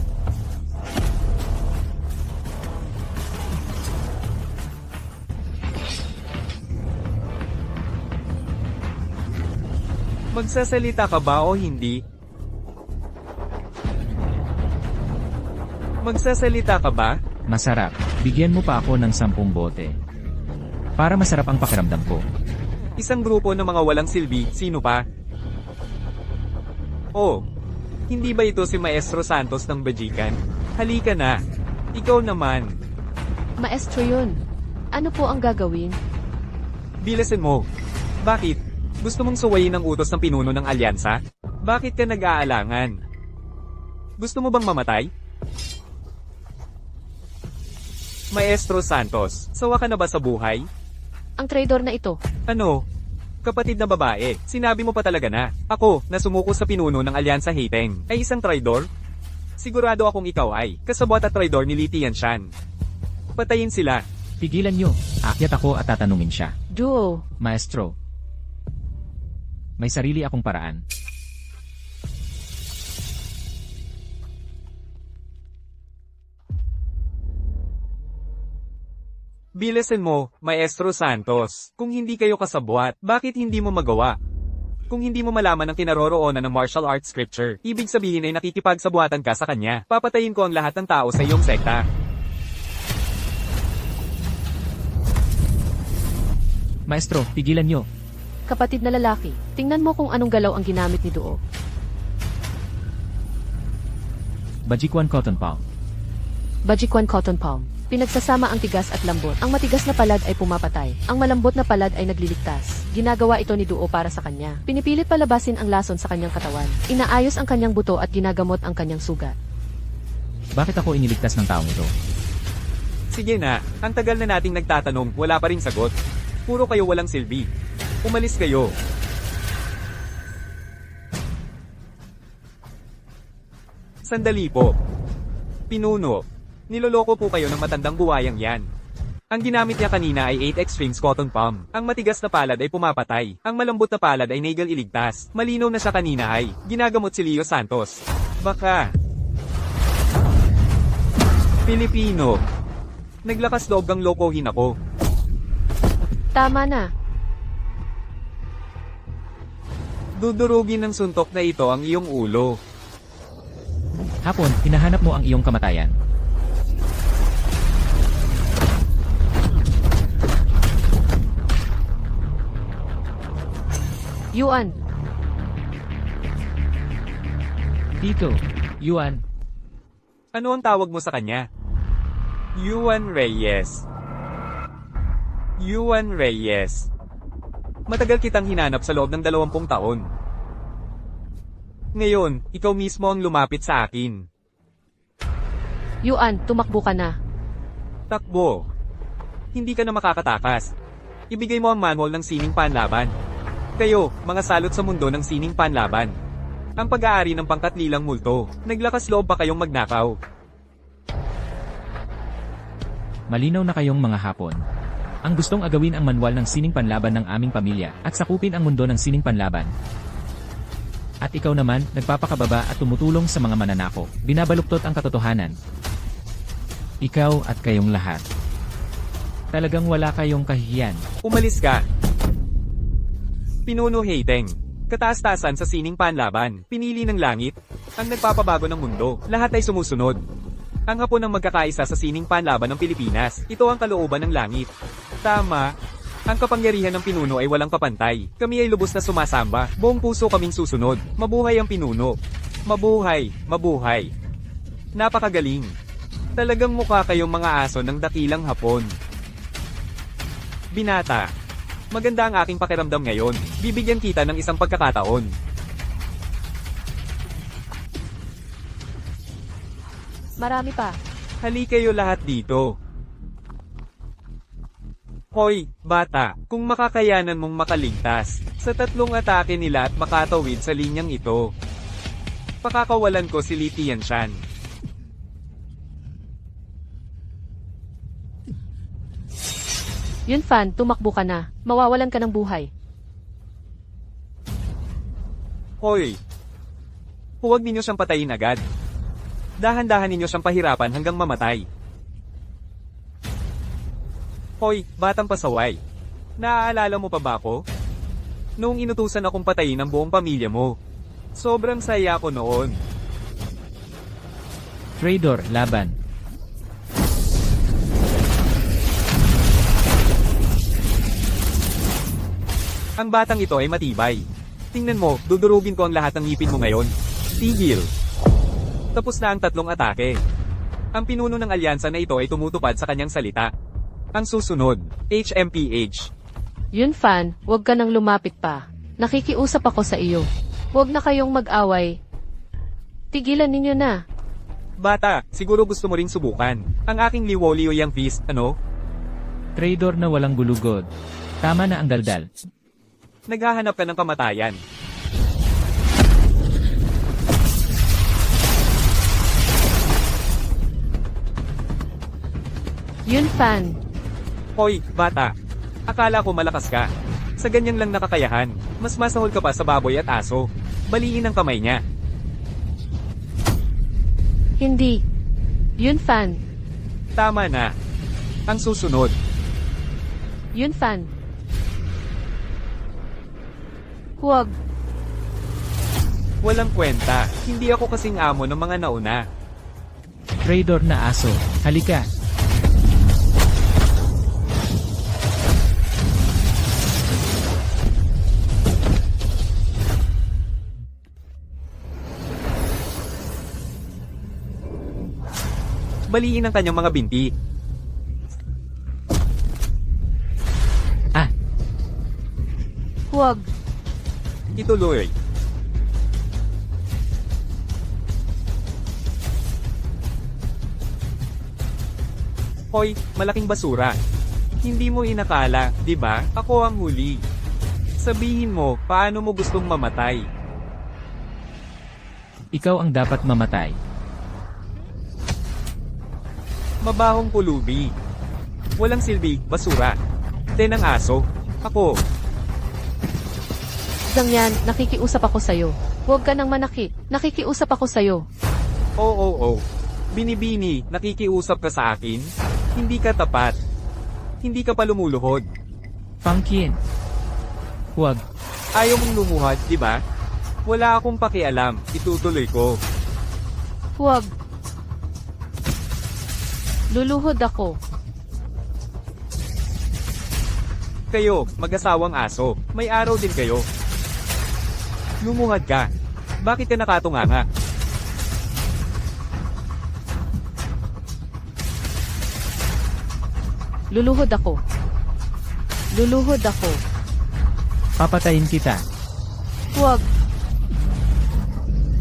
Magsasalita ka ba o hindi? Magsasalita ka ba?
Masarap. Bigyan mo pa ako ng 10 bote. Para masarap ang pakiramdam ko.
Isang grupo ng mga walang silbi, sino pa? Oh, hindi ba ito si Maestro Santos ng Bajikan? Halika na. Ikaw naman.
Maestro yun. Ano po ang gagawin?
Bilasin mo. Bakit? Gusto mong suwayin ang utos ng pinuno ng alyansa? Bakit ka nag-aalangan? Gusto mo bang mamatay? Maestro Santos, sawa ka na ba sa buhay?
Ang traidor na ito.
Ano? Kapatid na babae, sinabi mo pa talaga na, ako, na sumuko sa pinuno ng Alyansa Haiteng, ay isang traidor? Sigurado akong ikaw ay, kasabot at traidor ni Li Tianshan. Patayin sila.
Pigilan nyo. Akyat ako at tatanungin siya.
Duo.
Maestro. May sarili akong paraan.
Bilasin mo, Maestro Santos. Kung hindi kayo kasabwat, bakit hindi mo magawa? Kung hindi mo malaman ang kinaroroonan ng martial arts scripture, ibig sabihin ay nakikipagsabuatan ka sa kanya. Papatayin ko ang lahat ng tao sa iyong sekta.
Maestro, pigilan nyo.
Kapatid na lalaki, tingnan mo kung anong galaw ang ginamit ni Duo.
Bajikwan Cotton Palm.
Bajikwan Cotton Palm. Pinagsasama ang tigas at lambot. Ang matigas na palad ay pumapatay. Ang malambot na palad ay nagliligtas. Ginagawa ito ni Duo para sa kanya. Pinipilit palabasin ang lason sa kanyang katawan. Inaayos ang kanyang buto at ginagamot ang kanyang sugat.
Bakit ako iniligtas ng taong ito?
Sige na, ang tagal na nating nagtatanong, wala pa ring sagot. Puro kayo walang silbi. Umalis kayo. Sandali po. Pinuno. Niloloko po kayo ng matandang buwayang yan. Ang ginamit niya kanina ay 8 extremes cotton palm. Ang matigas na palad ay pumapatay. Ang malambot na palad ay nagal iligtas. Malinaw na siya kanina ay ginagamot si Leo Santos. Baka Pilipino. Naglakas loob kang lokohin ako.
Tama na.
Dudurugin ng suntok na ito ang iyong ulo.
Hapon, hinahanap mo ang iyong kamatayan.
Yuan.
Tito, Yuan.
Ano ang tawag mo sa kanya? Yuan Reyes. Yuan Reyes. Matagal kitang hinanap sa loob ng 20 taon. Ngayon, ikaw mismo ang lumapit sa akin.
Yuan, tumakbo ka na.
Takbo. Hindi ka na makakatakas. Ibigay mo ang manual ng sining panlaban. Kayo, mga salot sa mundo ng sining panlaban. Ang pag-aari ng pangkatlilang multo. Naglakas loob pa kayong magnakaw.
Malinaw na kayong mga Hapon. Ang gustong agawin ang manual ng sining panlaban ng aming pamilya at sakupin ang mundo ng sining panlaban. At ikaw naman, nagpapakababa at tumutulong sa mga mananako. Binabaluktot ang katotohanan. Ikaw at kayong lahat. Talagang wala kayong kahihiyan.
Umalis ka. Pinuno Hating. Kataas-taasan sa sining panlaban. Pinili ng langit. Ang nagpapabago ng mundo. Lahat ay sumusunod. Ang Hapon ang magkakaisa sa sining panlaban ng Pilipinas. Ito ang kalooban ng langit. Tama. Ang kapangyarihan ng pinuno ay walang kapantay. Kami ay lubos na sumasamba. Buong puso kaming susunod. Mabuhay ang pinuno. Mabuhay, mabuhay. Napakagaling. Talagang mukha kayong mga aso ng dakilang Hapon. Binata. Maganda ang aking pakiramdam ngayon. Bibigyan kita ng isang pagkakataon.
Marami pa.
Hali kayo lahat dito. Hoy, bata, kung makakayanan mong makaligtas sa 3 atake nila at makatawid sa linyang ito, pakakawalan ko si Li Tianshan.
Yun Fan, tumakbo ka na. Mawawalan ka ng buhay.
Hoy, huwag ninyo siyang patayin agad. Dahan-dahan ninyo siyang pahirapan hanggang mamatay. Hoy, batang pasaway. Naaalala mo pa ba ako? Noong inutusan akong patayin ang buong pamilya mo. Sobrang saya ko noon.
Traidor, laban.
Ang batang ito ay matibay. Tingnan mo, dudurugin ko ang lahat ng ngipin mo ngayon. Tigil. Tapos na ang 3 atake. Ang pinuno ng alyansa na ito ay tumutupad sa kanyang salita. Ang susunod, HMPH.
Yun Fan, huwag ka nang lumapit pa. Nakikiusap ako sa iyo. Huwag na kayong mag-away. Tigilan ninyo na.
Bata, siguro gusto mo ring subukan. Ang aking Liwoliyo Yang Fist, ano?
Traidor na walang gulugod. Tama na ang daldal.
Naghahanap ka ng kamatayan.
Yun Fan.
Hoy, bata. Akala ko malakas ka. Sa ganyang lang nakakayahan, mas masahol ka pa sa baboy at aso. Baliin ang kamay niya.
Hindi. Yun Fan.
Tama na. Ang susunod.
Yun Fan. Huwag.
Walang kwenta. Hindi ako kasing amo ng mga nauna.
Traidor na aso. Halika.
Baliin ang kanyang mga binti.
Ah,
Huwag.
Ituloy. Hoy, malaking basura. Hindi mo inakala, di ba? Ako ang huli. Sabihin mo, paano mo gustong mamatay?
ikaw ang dapat mamatay.
Mabahong pulubi. Walang silbi, basura. Den ang aso. Ako.
Zangyan, nakikiusap ako sa'yo. Huwag ka nang manakit. Nakikiusap ako sa'yo.
Oo. Binibini, nakikiusap ka sa akin? Hindi ka tapat. Hindi ka pa lumuluhod.
Fangkin. Huwag.
Ayaw mong lumuhad, di ba? Wala akong pakialam, itutuloy ko.
Huwag. Luluhod ako.
Kayo, mag-asawang aso, may araw din kayo. Lumuhad ka. Bakit ka nakatunganga?
Luluhod ako. Luluhod ako.
Papatayin kita.
Huwag.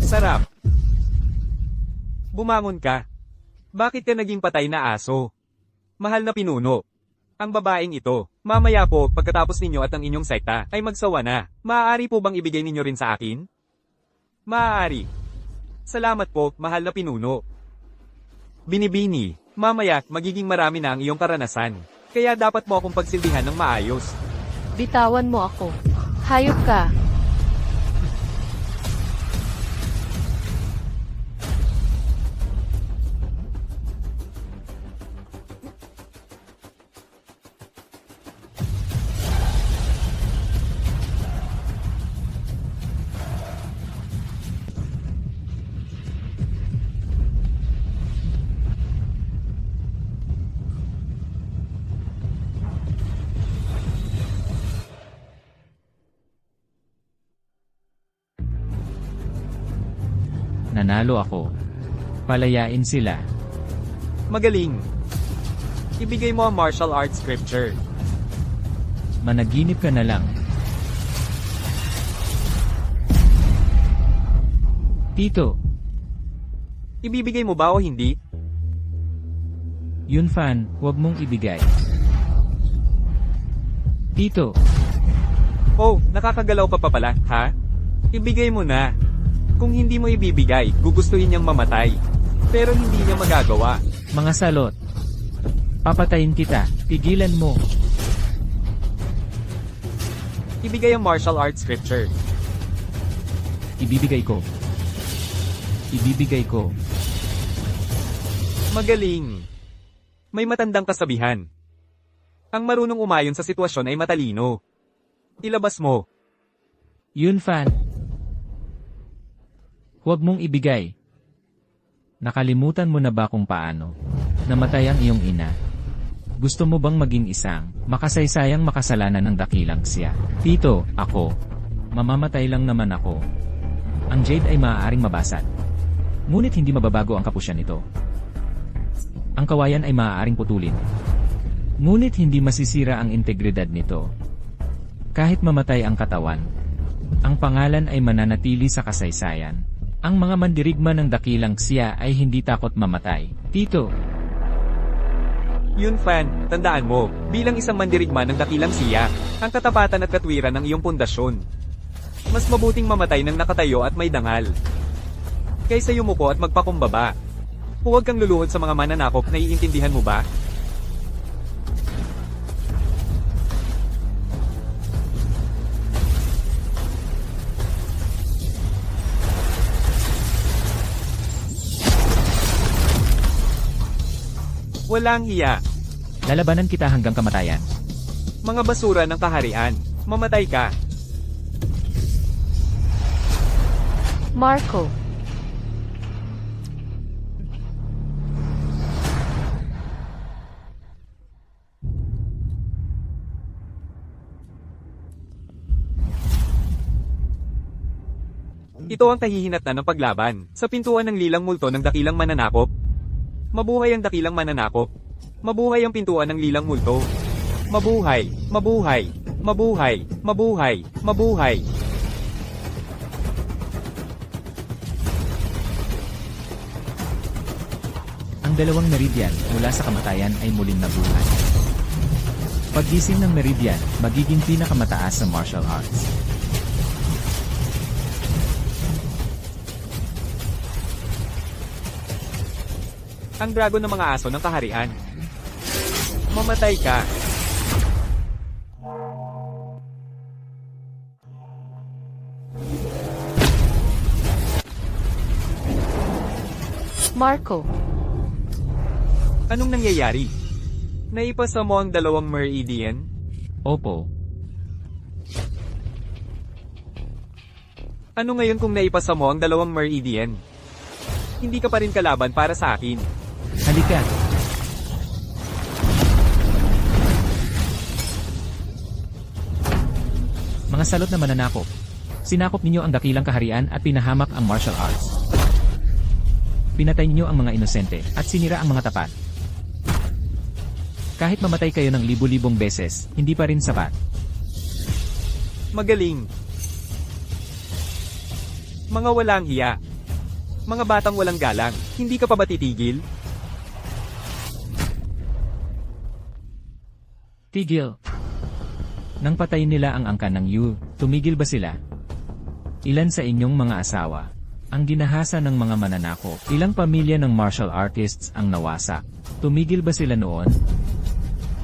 Sarap. Bumangon ka. Bakit ka naging patay na aso? Mahal na pinuno. Ang babaeng ito, mamaya po, pagkatapos ninyo at ang inyong sekta, ay magsawa na. Maaari po bang ibigay ninyo rin sa akin? Maaari. Salamat po, mahal na pinuno. Binibini, mamaya, magiging marami na ang iyong karanasan. Kaya dapat mo akong pagsilbihan ng maayos.
Bitawan mo ako. Hayop ka.
Nanalo ako. Palayain sila.
Magaling. Ibigay mo ang martial arts scripture.
Managinip ka na lang. Tito,
Ibibigay mo ba o hindi?
Yun fan, huwag mong ibigay. Tito,
Oh, nakakagalaw ka pa pala, ha? Ibigay mo na. Kung hindi mo ibibigay, gugustuhin niyang mamatay. Pero hindi niya magagawa.
mga salot. Papatayin kita, pigilan mo.
Ibigay ang martial arts scripture.
Ibibigay ko. Ibibigay ko.
Magaling. May matandang kasabihan. Ang marunong umayon sa sitwasyon ay matalino. Ilabas mo.
Yun fan. Huwag mong ibigay. Nakalimutan mo na ba kung paano namatay ang iyong ina? Gusto mo bang maging isang makasaysayang makasalanan ng dakilang siya? Tito, ako. Mamamatay lang naman ako. Ang jade ay maaaring mabasag. Ngunit hindi mababago ang kapusyan nito. Ang kawayan ay maaaring putulin. Ngunit hindi masisira ang integridad nito. Kahit mamatay ang katawan, ang pangalan ay mananatili sa kasaysayan. Ang mga mandirigma ng dakilang siya ay hindi takot mamatay. Tito,
Yun fan, tandaan mo, bilang isang mandirigma ng dakilang siya, ang katapatan at katwiran ng iyong pundasyon. Mas mabuting mamatay ng nakatayo at may dangal. Kaysa yumuko at magpakumbaba. Huwag kang luluhod sa mga mananakop, naiintindihan mo ba? Walang hiya.
lalabanan kita hanggang kamatayan.
Mga basura ng kaharian. Mamatay ka.
Marco.
Ito ang kahihinatnan ng paglaban. Sa pintuan ng lilang multo ng dakilang mananakop. Mabuhay ang dakilang mananakop. Mabuhay ang pintuan ng lilang multo. Mabuhay, mabuhay, mabuhay, mabuhay, mabuhay.
Ang dalawang meridian mula sa kamatayan ay muling nabuhay. Paggising ng meridian, magiging pinakamataas sa martial arts.
Ang dragon ng mga aso ng kaharian. Mamatay ka.
Marco.
Anong nangyayari? Naipasa mo ang dalawang meridian?
Opo,
Ano ngayon kung naipasa mo ang dalawang meridian? Hindi ka pa rin kalaban para sa akin.
halika. Mga salot na mananakop. Sinakop ninyo ang dakilang kaharian at pinahamak ang martial arts. Pinatay ninyo ang mga inosente at sinira ang mga tapat. Kahit mamatay kayo ng libu-libong beses, hindi pa rin sapat.
Magaling. Mga walang hiya. Mga batang walang galang, hindi ka pa ba titigil?
Tigil. Nang patayin nila ang angkan ng Yu, tumigil ba sila? Ilan sa inyong mga asawa? Ang ginahasa ng mga mananakop. Ilang pamilya ng martial artists ang nawasak? Tumigil ba sila noon?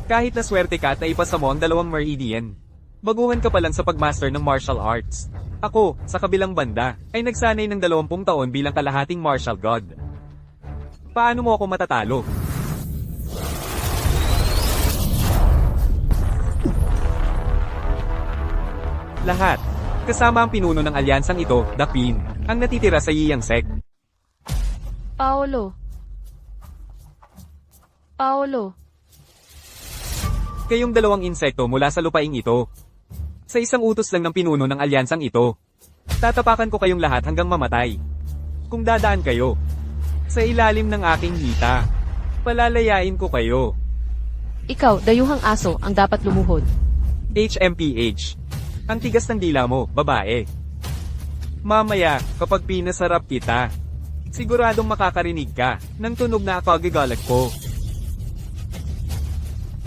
Kahit na swerte ka at naipasa mo ang 2 meridian. Baguhan ka pa lang sa pagmaster ng martial arts. Ako, sa kabilang banda, ay nagsanay ng 20 taon bilang kalahating martial god. Paano mo ako matatalo? Lahat, kasama ang pinuno ng alyansang ito, The Queen, ang natitira sa Yiyang Sect.
Paolo. Paolo.
Kayong 2 insekto mula sa lupaing ito. Sa isang utos lang ng pinuno ng alyansang ito. Tatapakan ko kayong lahat hanggang mamatay. Kung dadaan kayo. Sa ilalim ng aking hita. Palalayain ko kayo.
Ikaw, dayuhang aso, ang dapat lumuhod.
HMPH. Ang tigas ng dila mo, babae. Mamaya, kapag pinasarap kita, siguradong makakarinig ka ng tunog na kagagalag ko.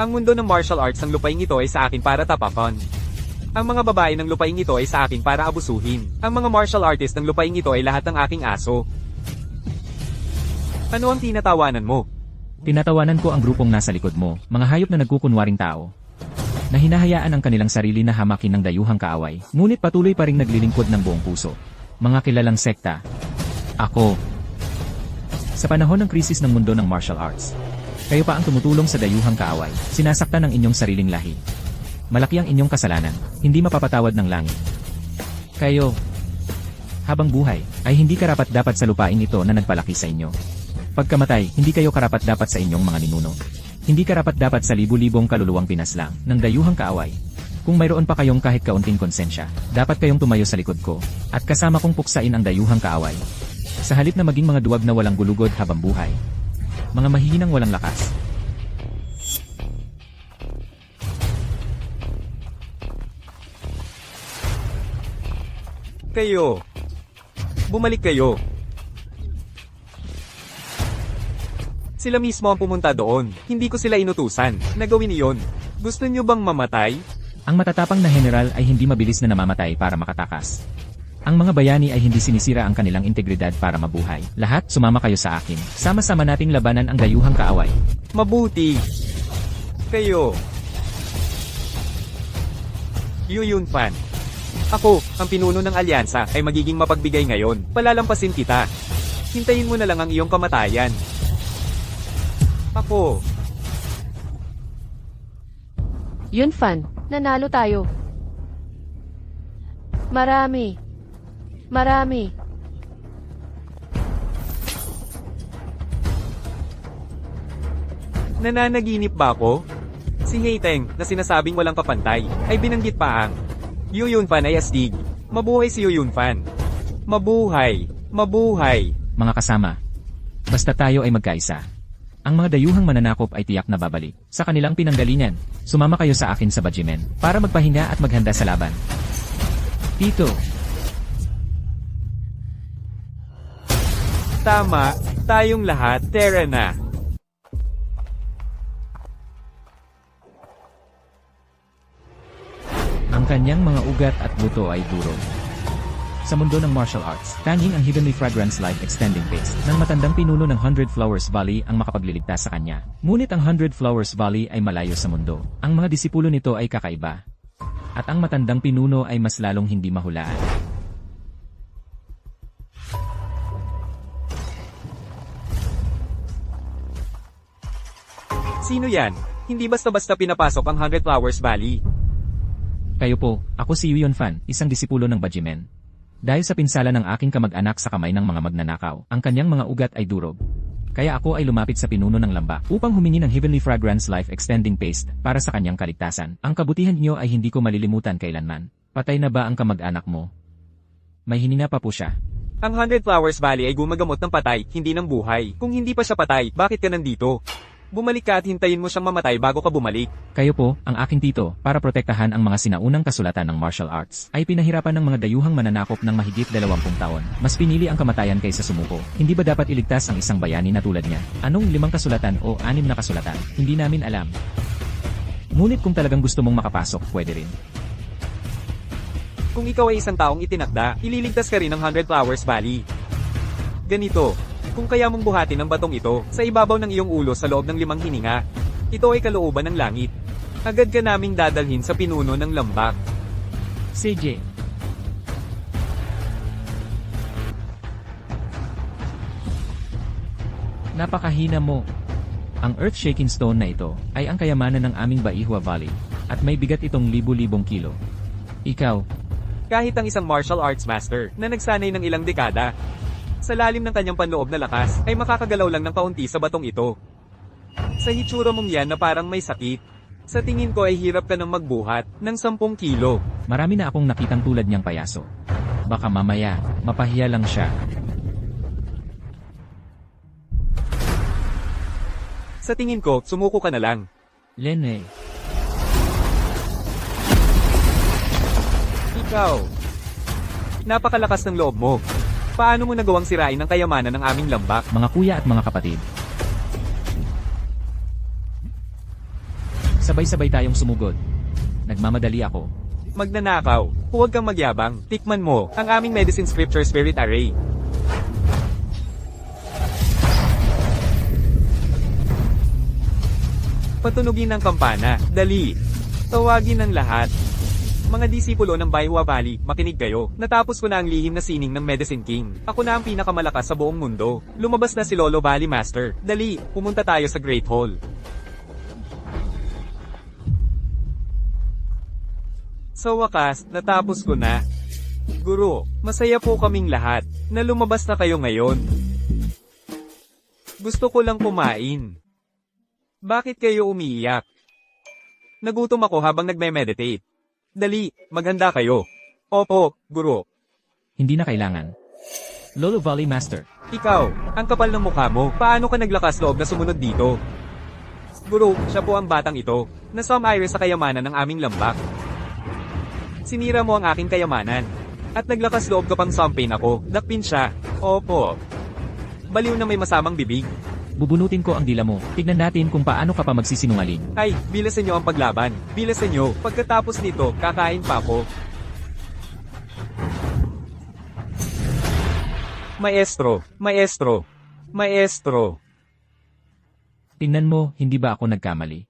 Ang mundo ng martial arts ng lupaing ito ay sa akin para tapakan. Ang mga babae ng lupaing ito ay sa akin para abusuhin. Ang mga martial artist ng lupaing ito ay lahat ng aking aso. Ano ang tinatawanan mo?
Tinatawanan ko ang grupong nasa likod mo, mga hayop na nagkukunwaring tao. Na hinahayaan ang kanilang sarili na hamakin ng dayuhang kaaway, ngunit patuloy pa ring naglilingkod ng buong puso. Mga kilalang sekta. Ako. Sa panahon ng krisis ng mundo ng martial arts, kayo pa ang tumutulong sa dayuhang kaaway, sinasaktan ng inyong sariling lahi. Malaki ang inyong kasalanan, hindi mapapatawad ng langit. Kayo, habang buhay, ay hindi karapat-dapat sa lupain ito na nagpalaki sa inyo. Pagkamatay, hindi kayo karapat-dapat sa inyong mga ninuno. Hindi karapat-dapat sa libu-libong kaluluwang pinaslang ng dayuhang kaaway. Kung mayroon pa kayong kahit kaunting konsensya, dapat kayong tumayo sa likod ko, at kasama kong puksain ang dayuhang kaaway. Sa halip na maging mga duwag na walang gulugod habang buhay. Mga mahihinang walang lakas.
Kayo. Bumalik kayo. Sila mismo ang pumunta doon. Hindi ko sila inutusan. Nagawin iyon. Gusto niyo bang mamatay?
Ang matatapang na general ay hindi mabilis na namamatay para makatakas. Ang mga bayani ay hindi sinisira ang kanilang integridad para mabuhay. Lahat, sumama kayo sa akin. Sama-sama nating labanan ang dayuhang kaaway.
Mabuti. Kayo. Yu Yunfan. Ako, ang pinuno ng alyansa, ay magiging mapagbigay ngayon. Palalampasin kita. Hintayin mo na lang ang iyong kamatayan. Ako.
Yunfan, nanalo tayo. Marami. Marami.
Nananaginip ba ako? Si Heiteng, na sinasabing walang kapantay, ay binanggit pa ang Yu Yunfan ay astig. Mabuhay si Yu Yunfan. Mabuhay. Mabuhay.
Mga kasama. Basta tayo ay magkaisa. Ang mga dayuhang mananakop ay tiyak na babalik. Sa kanilang pinanggalingan, sumama kayo sa akin sa Bajimen para magpahinga at maghanda sa laban. Tito.
Tama, tayong lahat, tara na.
Ang kanyang mga ugat at buto ay durog. Sa mundo ng martial arts, tanging ang Heavenly Fragrance Life Extending Paste ng matandang pinuno ng 100 Flowers Valley ang makapagliligtas sa kanya. Ngunit ang 100 Flowers Valley ay malayo sa mundo. Ang mga disipulo nito ay kakaiba. At ang matandang pinuno ay mas lalong hindi mahulaan.
Sino yan? Hindi basta-basta pinapasok ang 100 Flowers Valley.
Kayo po, ako si Yu Yunfan, isang disipulo ng Bajimen. Dahil sa pinsala ng aking kamag-anak sa kamay ng mga magnanakaw, ang kanyang mga ugat ay durog. Kaya ako ay lumapit sa pinuno ng lamba upang humingi ng Heavenly Fragrance Life Extending Paste para sa kanyang kaligtasan. Ang kabutihan niyo ay hindi ko malilimutan kailanman. Patay na ba ang kamag-anak mo? May hinina pa po siya.
Ang 100 Flowers Valley ay gumagamot ng patay, hindi ng buhay. Kung hindi pa siya patay, bakit ka nandito? Bumalik ka at hintayin mo siyang mamatay bago ka bumalik.
Kayo po, ang aking tito, para protektahan ang mga sinaunang kasulatan ng martial arts, ay pinahirapan ng mga dayuhang mananakop ng mahigit 20 taon. Mas pinili ang kamatayan kaysa sumuko. Hindi ba dapat iligtas ang isang bayani na tulad niya? Anong 5 kasulatan o 6 na kasulatan? Hindi namin alam. Ngunit kung talagang gusto mong makapasok, pwede rin.
Kung ikaw ay isang taong itinakda, ililigtas ka rin ng 100 Flowers Valley. Ganito, kung kaya mong buhatin ang batong ito, sa ibabaw ng iyong ulo sa loob ng 5 hininga, ito ay kalooban ng langit. Agad ka naming dadalhin sa pinuno ng lambak.
CJ. Napakahina mo. Ang earth-shaking stone na ito ay ang kayamanan ng aming Baihua Valley, at may bigat itong libu-libong kilo. Ikaw,
Kahit ang isang martial arts master na nagsanay ng ilang dekada, sa lalim ng kanyang panloob na lakas, ay makakagalaw lang ng kaunti sa batong ito. Sa hitsura mong yan na parang may sakit, sa tingin ko ay hirap ka nang magbuhat ng 10 kilo.
marami na akong nakitang tulad niyang payaso. Baka mamaya, mapahiya lang siya.
Sa tingin ko, sumuko ka na lang.
Lene,
Ikaw, napakalakas ng loob mo. Paano mo nagawang sirain ang kayamanan ng aming lambak?
mga kuya at mga kapatid. Sabay-sabay tayong sumugod. Nagmamadali ako.
Magnanakaw, huwag kang magyabang, tikman mo ang aming Medicine Scripture Spirit Array. Patunugin ng kampana, dali. Tawagin ng lahat. Mga disipulo ng Baihua Valley, makinig kayo. Natapos ko na ang lihim na sining ng Medicine King. Ako na ang pinakamalakas sa buong mundo. Lumabas na si Lolo Valley Master. Dali, pumunta tayo sa Great Hall. Sa wakas, natapos ko na. Guro, masaya po kaming lahat na lumabas na kayo ngayon. Gusto ko lang kumain. Bakit kayo umiiyak? Nagutom ako habang nagme-meditate. Dali, maghanda kayo. Opo, guro.
Hindi na kailangan. Lolo Valley Master.
Ikaw, ang kapal ng mukha mo. Paano ka naglakas loob na sumunod dito? Guro, siya po ang batang ito, na sumire sa kayamanan ng aming lambak. Sinira mo ang aking kayamanan. At naglakas loob ka pang sampain ako. Dakpin siya. Opo. Baliw na may masamang bibig.
Bubunutin ko ang dila mo. Tignan natin kung paano ka pa magsisinungaling.
Ay, bilasan nyo ang paglaban. Bilasan nyo. Pagkatapos nito, kakain pa ako. Maestro, maestro, maestro.
Tingnan mo, hindi ba ako nagkamali?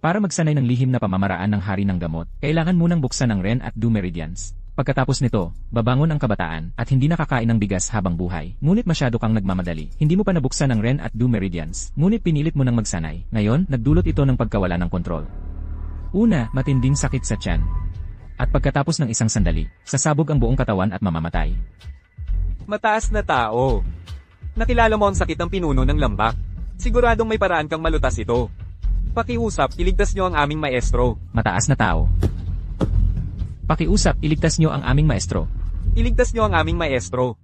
Para magsanay ng lihim na pamamaraan ng hari ng gamot, kailangan munang buksan ang Ren at Du Meridians. Pagkatapos nito, babangon ang kabataan at hindi nakakain ng bigas habang buhay. Ngunit masyado kang nagmamadali. Hindi mo pa nabuksan ang Ren at Du Meridians. Ngunit pinilit mo nang magsanay. Ngayon, nagdulot ito ng pagkawala ng kontrol. Una, matinding sakit sa tiyan. At pagkatapos ng isang sandali, sasabog ang buong katawan at mamamatay.
Mataas na tao. Nakilala mo ang sakit ng pinuno ng lambak. Siguradong may paraan kang malutas ito. Pakiusap, iligtas nyo ang aming maestro.
Mataas na tao. Pakiusap, iligtas nyo ang aming maestro.
Iligtas nyo ang aming maestro.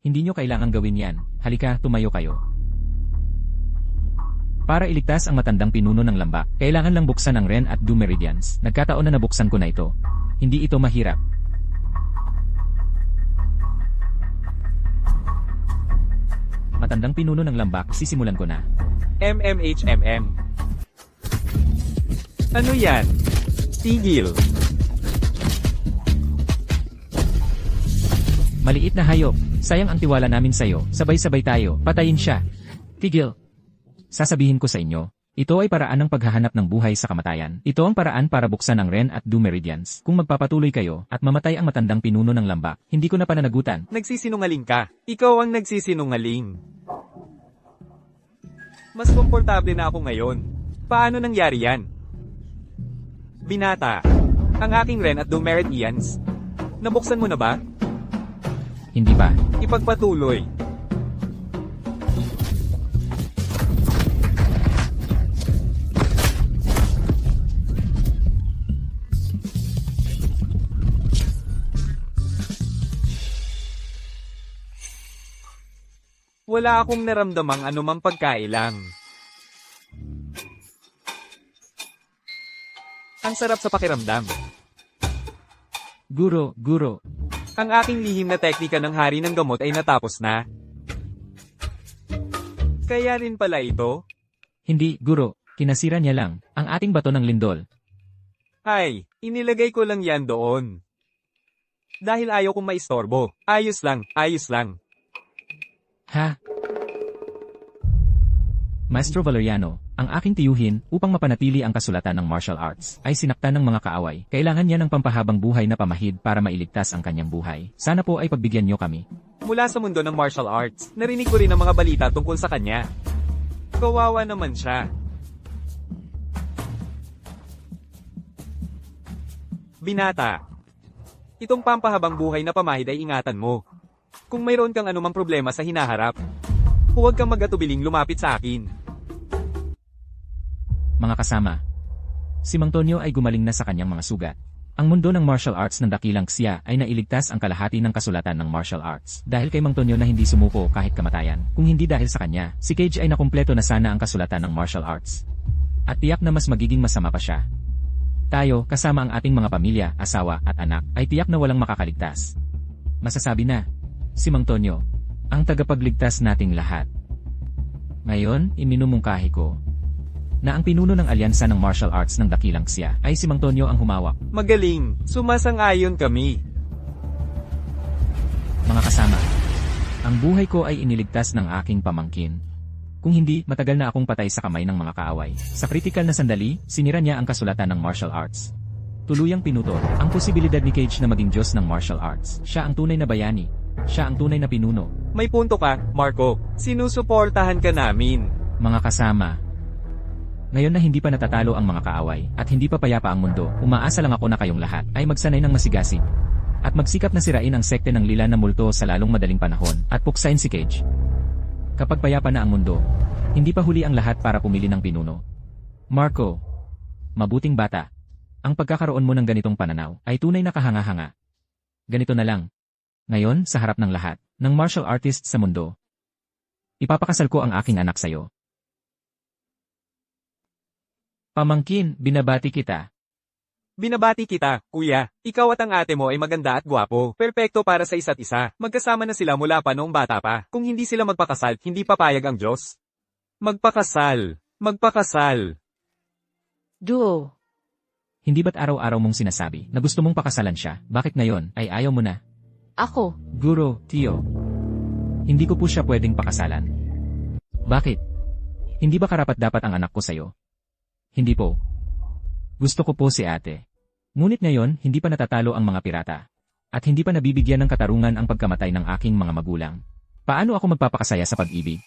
Hindi nyo kailangang gawin yan. Halika, tumayo kayo. Para iligtas ang matandang pinuno ng lambak, kailangan lang buksan ang Ren at Du Meridians. Nagkataon na nabuksan ko na ito. Hindi ito mahirap. Matandang pinuno ng lambak, sisimulan ko na.
MMHMM. Ano yan? Tigil.
Maliit na hayop. Sayang ang tiwala namin sa'yo. Sabay-sabay tayo. Patayin siya. Tigil. Sasabihin ko sa inyo, ito ay paraan ng paghahanap ng buhay sa kamatayan. Ito ang paraan para buksan ang Ren at Du Meridians. Kung magpapatuloy kayo at mamatay ang matandang pinuno ng lambak, hindi ko na pananagutan.
Nagsisinungaling ka. Ikaw ang nagsisinungaling. Mas komportable na ako ngayon. Paano nangyari yan? Binata. Ang aking Ren at Du Meridians. Nabuksan mo na ba?
Hindi pa.
Ipagpatuloy. Wala akong naramdamang anumang pagkailang. Ang sarap sa pakiramdam.
Guro.
Ang aking lihim na teknika ng hari ng gamot ay natapos na. Kaya rin pala ito?
Hindi, guro. Kinasira niya lang ang ating bato ng lindol.
Ay, inilagay ko lang yan doon. Dahil ayaw kong maistorbo. Ayos lang.
Ha? Maestro Valeriano, ang aking tiyuhin upang mapanatili ang kasulatan ng martial arts ay sinaktan ng mga kaaway. Kailangan niya ng pampahabang buhay na pamahid para mailigtas ang kanyang buhay. Sana po ay pagbigyan niyo kami.
Mula sa mundo ng martial arts, narinig ko rin ang mga balita tungkol sa kanya. Kawawa naman siya. Binata. Itong pampahabang buhay na pamahid ay ingatan mo. Kung mayroon kang anumang problema sa hinaharap, huwag kang mag-atubiling lumapit sa akin.
Mga kasama, si Mang Tonyo ay gumaling na sa kanyang mga sugat. Ang mundo ng martial arts ng dakilang Xia ay nailigtas ang kalahati ng kasulatan ng martial arts dahil kay Mang Tonyo na hindi sumuko kahit kamatayan. Kung hindi dahil sa kanya, si Cage ay nakumpleto na sana ang kasulatan ng martial arts. At tiyak na mas magiging masama pa siya. Tayo, kasama ang ating mga pamilya, asawa at anak, ay tiyak na walang makakaligtas. Masasabi na, si Mang Tonyo, ang tagapagligtas nating lahat. Ngayon, iminumungkahi ko na ang pinuno ng alyansa ng martial arts ng dakilang Xia ay si Mang Tonyo ang humawak.
Magaling, sumasang-ayon kami.
Mga kasama, ang buhay ko ay iniligtas ng aking pamangkin. Kung hindi, matagal na akong patay sa kamay ng mga kaaway. Sa kritikal na sandali, sinira niya ang kasulatan ng martial arts. Tuluyang pinutol ang posibilidad ni Cage na maging Diyos ng martial arts. Siya ang tunay na bayani. Siya ang tunay na pinuno.
May punto ka, Marco. Sinusuportahan ka namin.
Mga kasama, ngayon na hindi pa natatalo ang mga kaaway at hindi pa payapa ang mundo, umaasa lang ako na kayong lahat ay magsanay ng masigasig at magsikap na sirain ang sekte ng lila na multo sa lalong madaling panahon at puksain si Cage. Kapag payapa na ang mundo, hindi pa huli ang lahat para pumili ng pinuno. Marco, mabuting bata. Ang pagkakaroon mo ng ganitong pananaw ay tunay na kahanga-hanga. Ganito na lang. Ngayon, sa harap ng lahat, ng martial artists sa mundo, ipapakasal ko ang aking anak sa'yo. Pamangkin, binabati kita.
Binabati kita, kuya. Ikaw at ang ate mo ay maganda at gwapo. Perpekto para sa isa't isa. Magkasama na sila mula pa noong bata pa. Kung hindi sila magpakasal, hindi papayag ang Diyos. Magpakasal.
Duo.
Hindi ba't araw-araw mong sinasabi na gusto mong pakasalan siya, bakit ngayon ay ayaw mo na?
Ako.
Guro, Tio. Hindi ko po siya pwedeng pakasalan. Bakit? Hindi ba karapat-dapat ang anak ko sa'yo? Hindi po. Gusto ko po si ate. Ngunit ngayon, hindi pa natatalo ang mga pirata. At hindi pa nabibigyan ng katarungan ang pagkamatay ng aking mga magulang. Paano ako magpapakasaya sa pag-ibig?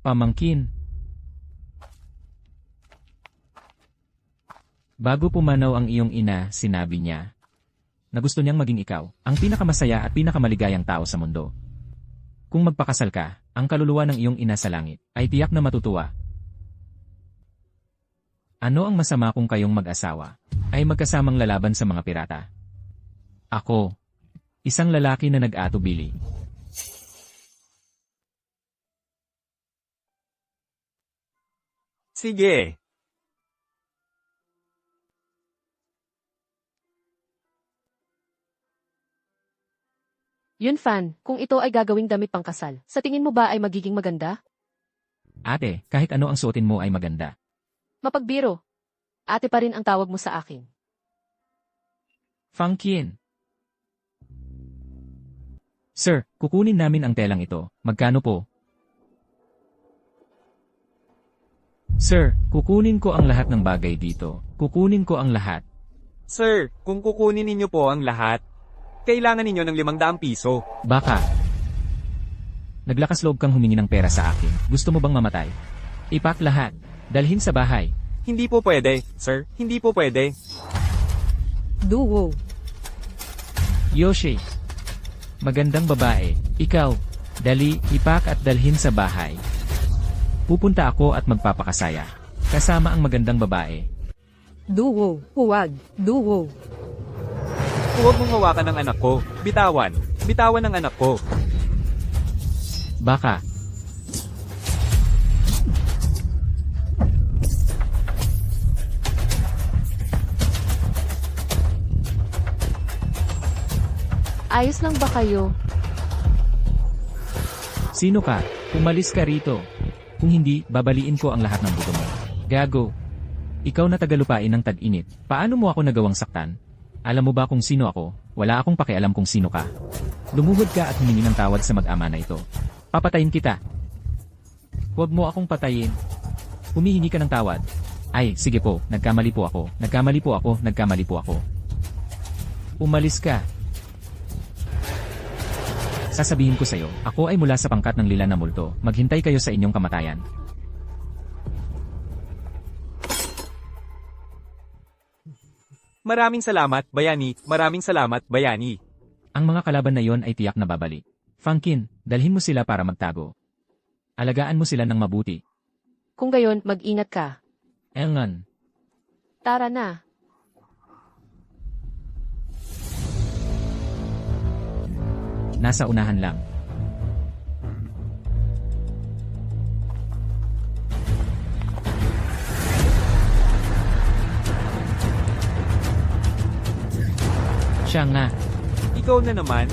Pamangkin. Bago pumanaw ang iyong ina, sinabi niya na gusto niyang maging ikaw, ang pinakamasaya at pinakamaligayang tao sa mundo. Kung magpakasal ka, ang kaluluwa ng iyong ina sa langit ay tiyak na matutuwa. Ano ang masama kung kayong mag-asawa ay magkasamang lalaban sa mga pirata? Ako, isang lalaki na nag-atubili.
Sige.
Yun Fan, kung ito ay gagawing damit pangkasal, sa tingin mo ba ay magiging maganda?
Ate, kahit ano ang suotin mo ay maganda.
Mapagbiro. Ate pa rin ang tawag mo sa akin.
Fangkin. Sir, kukunin namin ang telang ito. Magkano po? Sir, kukunin ko ang lahat ng bagay dito. Kukunin ko ang lahat.
Sir, kung kukunin ninyo po ang lahat, kailangan ninyo ng 500 piso.
Baka. Naglakas loob kang humingi ng pera sa akin. Gusto mo bang mamatay? Ipak lahat. Dalhin sa bahay.
Hindi po pwede, sir. Hindi po pwede.
Duo.
Yoshi. Magandang babae. Ikaw. Dali, ipak at dalhin sa bahay. Pupunta ako at magpapakasaya. Kasama ang magandang babae.
Duo. Huwag. Duo.
Huwag mong hawakan ng anak ko. Bitawan. Bitawan ang anak ko.
Baka.
Ayos lang ba kayo?
Sino ka? Umalis ka rito. Kung hindi, babaliin ko ang lahat ng buto mo. Gago. Ikaw na tagalupain ng tag-init. Paano mo ako nagawang saktan? Alam mo ba kung sino ako? Wala akong pakialam kung sino ka. Lumuhod ka at humingi ng tawad sa mag-ama na ito. Papatayin kita. Huwag mo akong patayin. Humihingi ka ng tawad. Ay, sige po, nagkamali po ako. Nagkamali po ako, nagkamali po ako. Umalis ka. Sasabihin ko sa'yo, ako ay mula sa pangkat ng lila na multo. Maghintay kayo sa inyong kamatayan.
Maraming salamat, Bayani. Maraming salamat, Bayani.
Ang mga kalaban na yon ay tiyak na babalik. Funkin, dalhin mo sila para magtago. Alagaan mo sila ng mabuti.
Kung gayon, mag-ingat ka.
Engan.
Tara na.
Nasa unahan lang. Siya nga.
Ikaw na naman.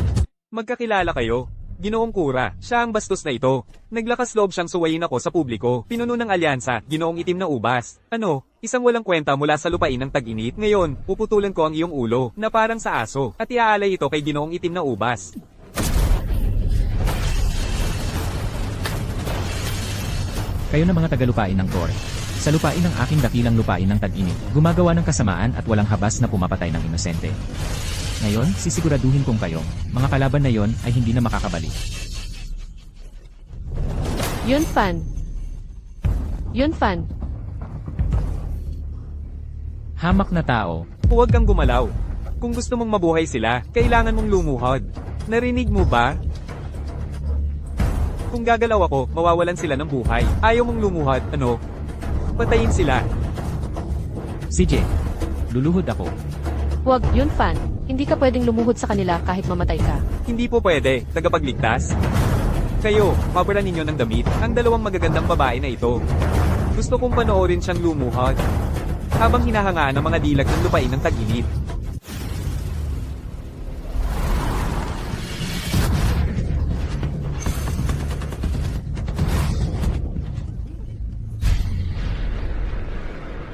Magkakilala kayo. Ginoong Kura, siya ang bastos na ito. Naglakas loob siyang suwayin ako sa publiko. Pinuno ng alyansa, ginoong itim na ubas. Ano, isang walang kwenta mula sa lupain ng tag-init. Ngayon, puputulan ko ang iyong ulo, na parang sa aso, at iaalay ito kay ginoong itim na ubas.
Kayo na mga tagalupain ng Thor. Sa lupain ng aking dakilang lupain ng tag-init, gumagawa ng kasamaan at walang habas na pumapatay ng inosente. Ngayon, sisiguraduhin kong kayo, mga kalaban na yon ay hindi na makakabalik.
Yun fan. Yun fan.
Hamak na tao.
Huwag kang gumalaw. Kung gusto mong mabuhay sila, kailangan mong lumuhod. Narinig mo ba? Kung gagalaw ako, mawawalan sila ng buhay. Ayaw mong lumuhod, ano? Patayin sila.
CJ, luluhod ako.
Huwag, yun fan. Hindi ka pwedeng lumuhod sa kanila kahit mamatay ka.
Hindi po pwede, tagapagligtas. Kayo, paboran ninyo ng damit, ang dalawang magagandang babae na ito. Gusto kong panoorin siyang lumuhod. Habang hinahangaan ng mga dilag ng lupain ng tag-init.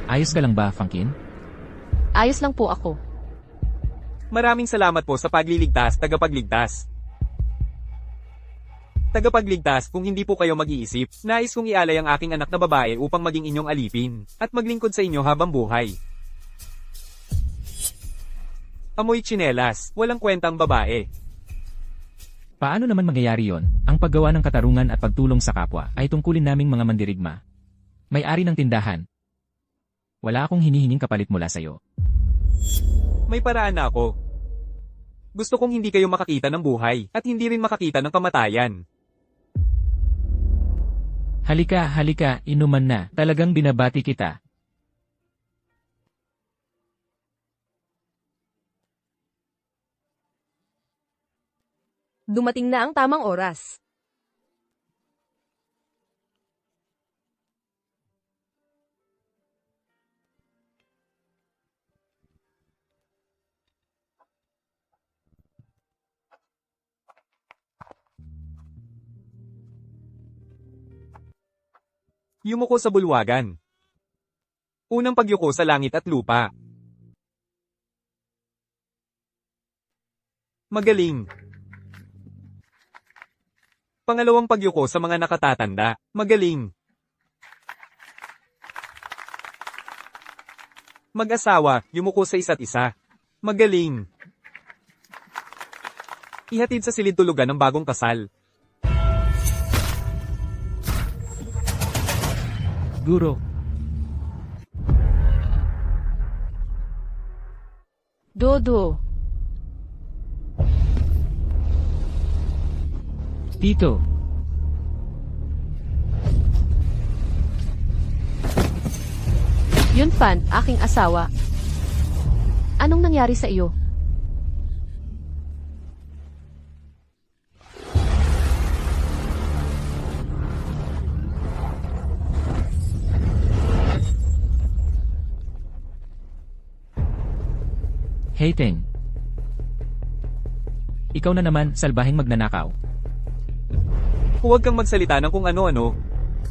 Ayos ka lang ba, Funkin?
Ayos lang po ako.
Maraming salamat po sa pagliligtas, tagapagligtas. Tagapagligtas, kung hindi po kayo mag-iisip, nais kong ialay ang aking anak na babae upang maging inyong alipin, at maglingkod sa inyo habang buhay. Amoy tsinelas, walang kwentang babae.
Paano naman mangyayari yon? Ang paggawa ng katarungan at pagtulong sa kapwa ay tungkulin naming mga mandirigma. May-ari ng tindahan. Wala akong hinihinging kapalit mula sa'yo.
May paraan na ako. Gusto kong hindi kayo makakita ng buhay, at hindi rin makakita ng kamatayan.
Halika, halika, inuman na. Talagang binabati kita.
Dumating na ang tamang oras.
Yumuko sa bulwagan. Unang pagyuko sa langit at lupa. Magaling. Pangalawang pagyuko sa mga nakatatanda. Magaling. Mag-asawa, yumuko sa isa't isa. Magaling. Ihatid sa silid tulugan ng bagong kasal.
Guro.
Dodo.
Tito.
Yun fan, aking asawa. Anong nangyari sa iyo?
Hating. Ikaw na naman, salbahing magnanakaw.
Huwag kang magsalita ng kung ano-ano.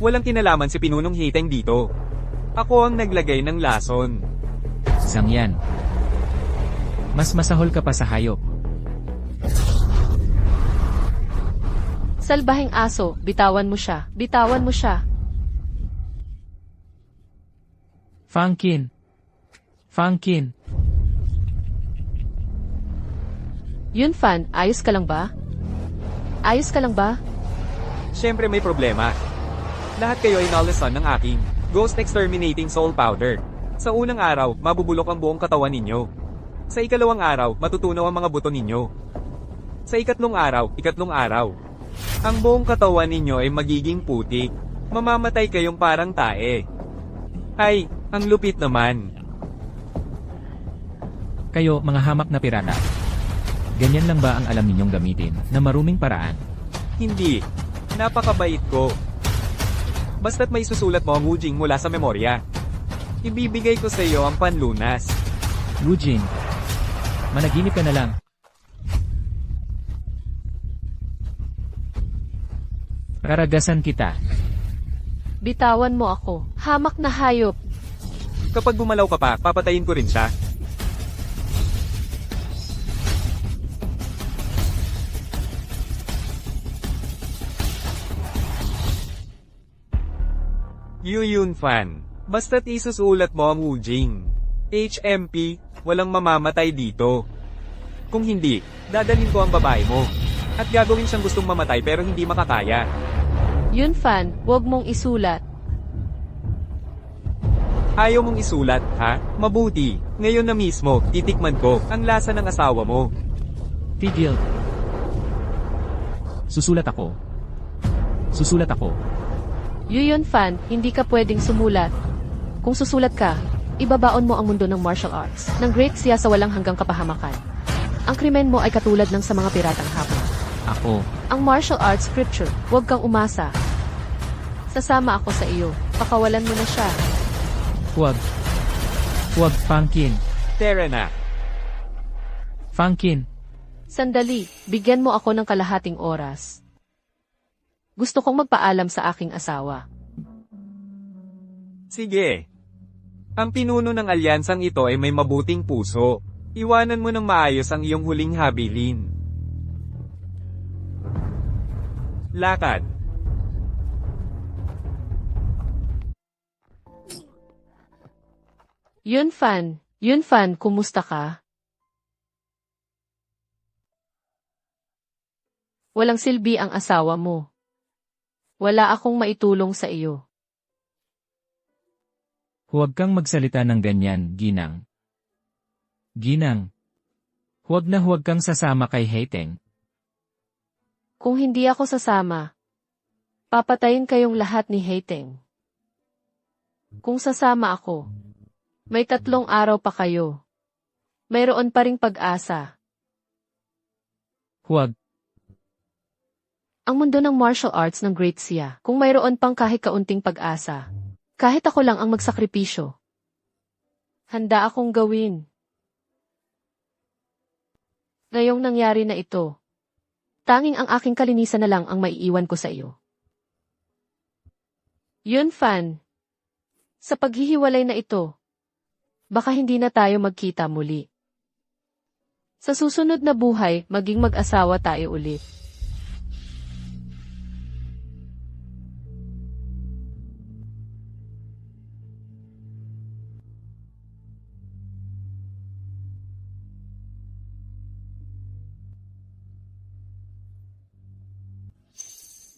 Walang kinalaman si Pinunong Hiteng dito. Ako ang naglagay ng lason.
Zhang Yan. Mas masahol ka pa sa hayop.
Salbahing aso, bitawan mo siya. Bitawan mo siya.
Fang Qin. Fang Qin.
Yun Fan, ayos ka lang ba? Ayos ka lang ba?
Siyempre may problema. Lahat kayo ay nalason ng aking Ghost Exterminating Soul Powder. Sa unang araw, mabubulok ang buong katawan ninyo. Sa ikalawang araw, matutunaw ang mga buto ninyo. Sa ikatlong araw, ang buong katawan ninyo ay magiging putik. Mamamatay kayong parang tae. Ay, ang lupit naman.
Kayo, mga hamak na pirata. Ganyan lang ba ang alam ninyong gamitin, na maruming paraan?
Hindi. Napakabait ko. Basta't may susulat mo ang Wujing mula sa memorya. Ibibigay ko sa iyo ang panlunas.
Wu Jing. Managinip ka na lang. Raragasan kita.
Bitawan mo ako. Hamak na hayop.
Kapag bumalaw ka pa, papatayin ko rin siya. Yuyun Fan. Basta't isusulat mo ang Wujing. HMP, walang mamamatay dito. Kung hindi, dadalhin ko ang babae mo. At gagawin siyang gustong mamatay pero hindi makakaya.
Yun Fan, wag mong isulat.
Ayaw mong isulat, ha? Mabuti. Ngayon na mismo, titikman ko ang lasa ng asawa mo.
Tigil. Susulat ako. Susulat ako.
Yun Fan, hindi ka pwedeng sumulat. Kung susulat ka, ibabaon mo ang mundo ng martial arts, ng Great Xia sa walang hanggang kapahamakan. Ang krimen mo ay katulad ng sa mga piratang hapon.
Ako.
Ang martial arts scripture, huwag kang umasa. Sasama ako sa iyo, pakawalan mo na siya.
Huwag. Huwag, Fang Qin.
Tara na.
Fang Qin.
Sandali, bigyan mo ako ng kalahating oras. Gusto kong magpaalam sa aking asawa.
Sige. Ang pinuno ng alyansang ito ay may mabuting puso. Iwanan mo ng maayos ang iyong huling habilin. Lakad.
Yun Fan, kumusta ka? Walang silbi ang asawa mo. Wala akong maitulong sa iyo.
Huwag kang magsalita ng ganyan, Ginang. Ginang. Huwag na huwag kang sasama kay Haiteng.
Kung hindi ako sasama, papatayin kayong lahat ni Haiteng. Kung sasama ako, may 3 araw pa kayo. Mayroon pa ring pag-asa.
Huwag.
Ang mundo ng martial arts ng Great Xia, kung mayroon pang kahit kaunting pag-asa. Kahit ako lang ang magsakripisyo. Handa akong gawin. Ngayong nangyari na ito, tanging ang aking kalinisan na lang ang maiiwan ko sa iyo. Yun Fan. Sa paghihiwalay na ito, baka hindi na tayo magkita muli. Sa susunod na buhay, maging mag-asawa tayo ulit.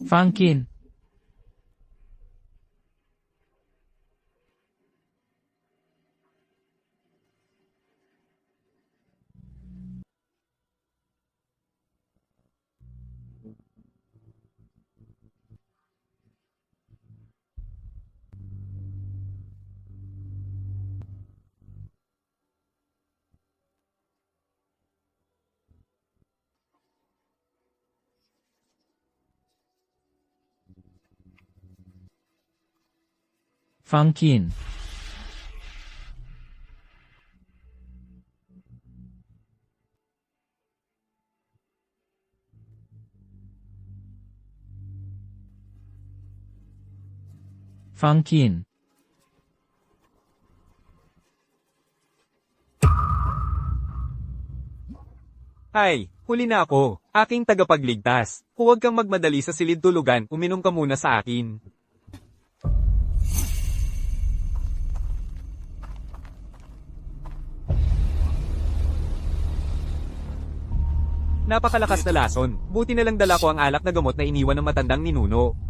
Fang Qin. Fang Qin. Fangkin.
Ay, huli na ako. Aking tagapagligtas. Huwag kang magmadali sa silid tulugan, uminom ka muna sa akin. Napakalakas na lason. Buti na lang dala ko ang alak na gamot na iniwan ng matandang ninuno.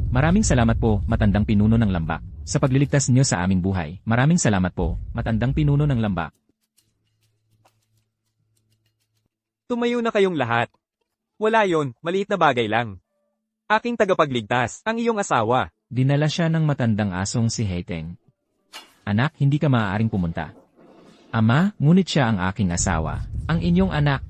Maraming salamat po, matandang pinuno ng lambak, sa pagliligtas niyo sa aming buhay. Maraming salamat po, matandang pinuno ng lambak.
Tumayo na kayong lahat. Wala yon, maliit na bagay lang. Aking tagapagligtas, ang iyong asawa.
Dinala siya ng matandang asong si Haiteng. Anak, hindi ka maaaring pumunta. Ama, ngunit siya ang aking asawa, ang inyong anak.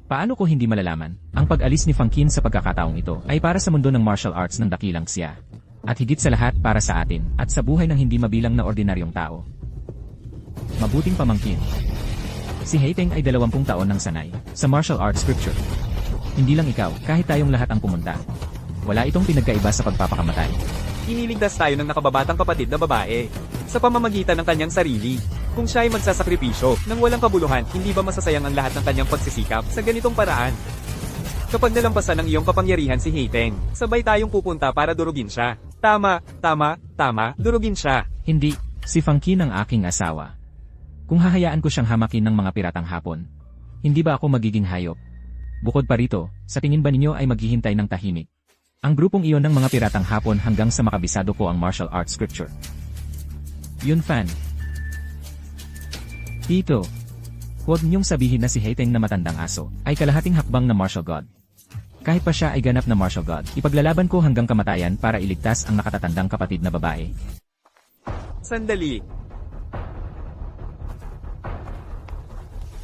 Paano ko hindi malalaman? Ang pag-alis ni Fangkin sa pagkakataong ito ay para sa mundo ng martial arts ng dakilang siya. At higit sa lahat para sa atin at sa buhay ng hindi mabilang na ordinaryong tao. Mabuting pamangkin. Si Haiteng ay 20 taon ng sanay sa martial arts scripture. Hindi lang ikaw, kahit tayong lahat ang pumunta. Wala itong pinagkaiba sa pagpapakamatay.
Iniligtas tayo ng nakababatang kapatid na babae. Sa pamamagitan ng kanyang sarili. Kung siya ay magsasakripisyo, nang walang kabuluhan, hindi ba masasayang ang lahat ng kanyang pagsisikap sa ganitong paraan? Kapag nalampasan ng iyong kapangyarihan si Haiteng, sabay tayong pupunta para durugin siya. Tama, durugin siya.
Hindi, si Fangkin ang aking asawa. Kung hahayaan ko siyang hamakin ng mga piratang hapon, hindi ba ako magiging hayop? Bukod pa rito, sa tingin ba ninyo ay maghihintay ng tahimik? Ang grupong iyon ng mga piratang hapon hanggang sa makabisado ko ang martial arts scripture. Yun fan. Tito, huwag niyong sabihin na si Haiteng na matandang aso ay kalahating hakbang na martial god. Kahit pa siya ay ganap na martial god, ipaglalaban ko hanggang kamatayan para iligtas ang nakatatandang kapatid na babae.
Sandali.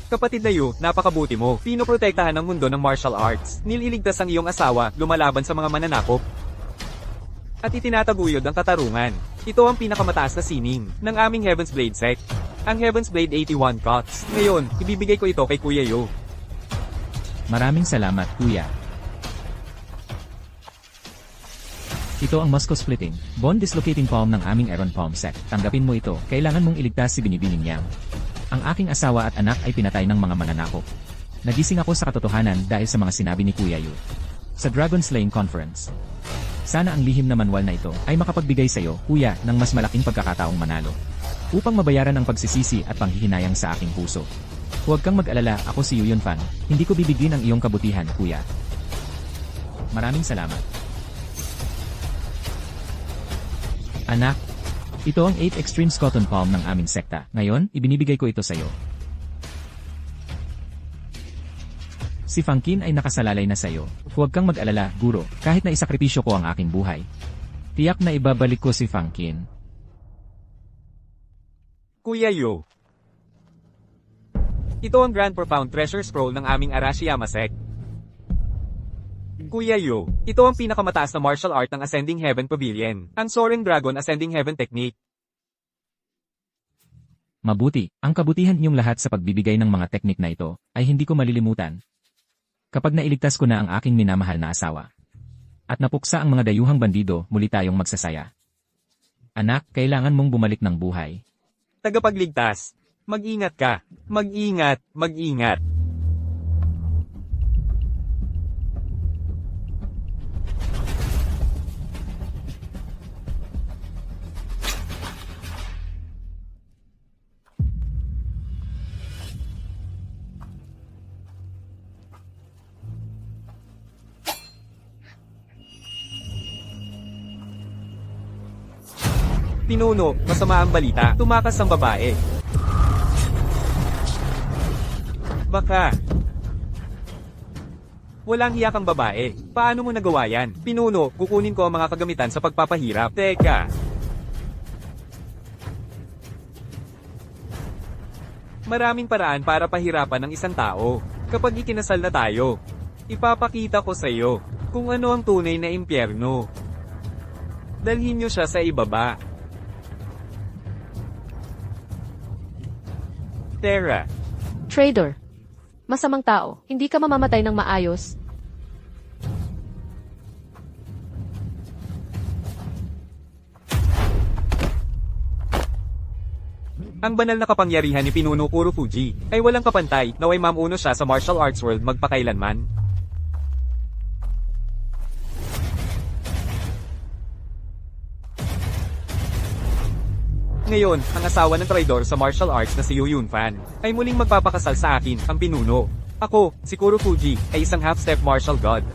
Kapatid na yu, napakabuti mo. Pinoprotektahan ang mundo ng martial arts. Nililigtas ang iyong asawa, lumalaban sa mga mananakop. At itinataguyod ang katarungan. Ito ang pinakamataas na sining ng aming Heaven's Blade sect. Ang Heaven's Blade 81 Cuts. Ngayon, ibibigay ko ito kay Kuya Yu.
Maraming salamat, Kuya. Ito ang Muscle Splitting, Bone Dislocating Palm ng aming Aaron Palm Sect. Tanggapin mo ito, kailangan mong iligtas si Binibining Yang. Ang aking asawa at anak ay pinatay ng mga mananakop. Nagising ako sa katotohanan dahil sa mga sinabi ni Kuya Yu. Sa Dragon Slaying Conference. Sana ang lihim na manual na ito ay makapagbigay sa iyo, Kuya, ng mas malaking pagkakataong manalo. Upang mabayaran ang pagsisisi at panghihinayang sa aking puso. Huwag kang mag-alala, ako si Yuyun Fan. Hindi ko bibigyan ang iyong kabutihan, Kuya. Maraming salamat. Anak, ito ang 8 Extreme Cotton Palm ng aming sekta. Ngayon, ibinibigay ko ito sa iyo. Si Fangkin ay nakasalalay na sa iyo. Huwag kang mag-alala, Guro, kahit na isakripisyo ko ang aking buhay. Tiyak na ibabalik ko si Fangkin.
Kuya Yu. Ito ang Grand Profound Treasure Scroll ng aming Arashiyama sect. Kuya Yu, ito ang pinakamataas na martial art ng Ascending Heaven Pavilion, ang Soaring Dragon Ascending Heaven Technique.
Mabuti, ang kabutihan niyong lahat sa pagbibigay ng mga teknik na ito, ay hindi ko malilimutan. Kapag nailigtas ko na ang aking minamahal na asawa. At napuksa ang mga dayuhang bandido, muli tayong magsasaya. Anak, kailangan mong bumalik ng buhay.
Tagapagligtas, mag-ingat ka. Mag-ingat, mag-ingat. Pinuno, masama ang balita. Tumakas ang babae. Baka. Walang hiya kang babae. Paano mo nagawa yan? Pinuno, kukunin ko ang mga kagamitan sa pagpapahirap. Teka. Maraming paraan para pahirapan ng isang tao. Kapag ikinasal na tayo, ipapakita ko sa iyo kung ano ang tunay na impyerno. Dalhin niyo siya sa ibaba. Terra,
Trader. Masamang tao, hindi ka mamamatay ng maayos.
ang banal na kapangyarihan ni Pinuno Kurofuji ay walang kapantay, naway mamuno siya sa martial arts world magpakailanman. Ngayon, ang asawa ng traidor sa martial arts na si Yu Yunfan ay muling magpapakasal sa akin, ang pinuno. Ako, si Kurofuji, ay isang half-step martial god.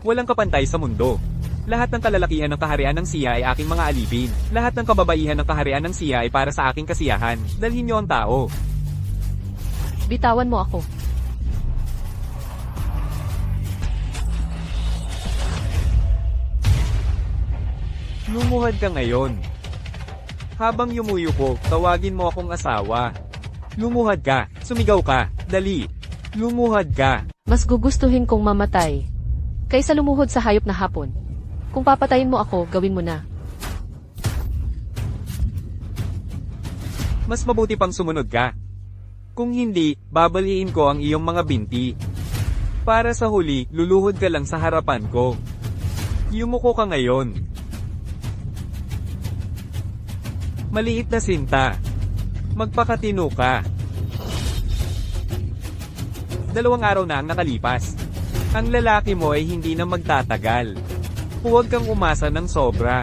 Walang kapantay sa mundo. Lahat ng kalalakihan ng kaharian ng Siya ay aking mga alipin. Lahat ng kababaihan ng kaharian ng Siya ay para sa aking kasiyahan. Dalhin niyo ang tao.
Bitawan mo ako.
Lumuhad ka ngayon. Habang yumuyuko, tawagin mo akong asawa. Lumuhad ka, sumigaw ka, dali. Lumuhad ka.
Mas gugustuhin kong mamatay kaysa lumuhod sa hayop na hapon. Kung papatayin mo ako, gawin mo na.
Mas mabuti pang sumunod ka. Kung hindi, babaliin ko ang iyong mga binti. Para sa huli, luluhod ka lang sa harapan ko. Yumuko ka ngayon. Maliit na sinta. Magpakatino ka. 2 araw na ang nakalipas. Ang lalaki mo ay hindi na magtatagal. Huwag kang umasa ng sobra.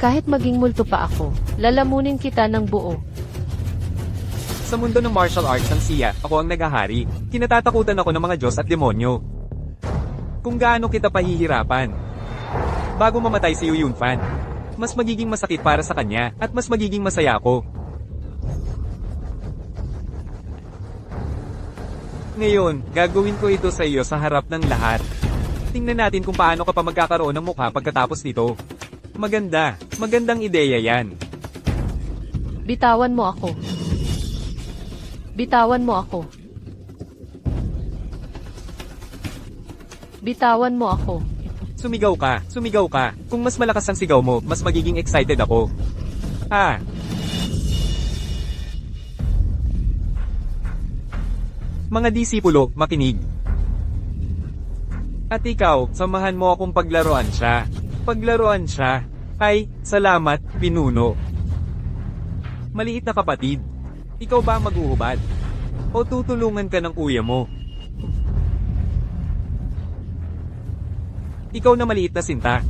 Kahit maging multo pa ako, lalamunin kita ng buo.
Sa mundo ng martial arts ng Siya, ako ang naghahari. Kinatatakutan ako ng mga Diyos at demonyo. Kung gaano kita pahihirapan. Bago mamatay si Yu Yunfan, mas magiging masakit para sa kanya, at mas magiging masaya ako. Ngayon, gagawin ko ito sa iyo sa harap ng lahat. Tingnan natin kung paano ka pa magkakaroon ng mukha pagkatapos nito. Maganda, magandang ideya yan.
Bitawan mo ako. Bitawan mo ako. Bitawan mo ako.
Sumigaw ka, sumigaw ka. Kung mas malakas ang sigaw mo, mas magiging excited ako. Ah. Mga disipulo, makinig. At ikaw, samahan mo akong paglaruan siya. Paglaruan siya. Ay, salamat, pinuno. Maliit na kapatid. Ikaw ba ang maghuhubad? O tutulungan ka ng kuya mo? Ikaw na maliit na sinta.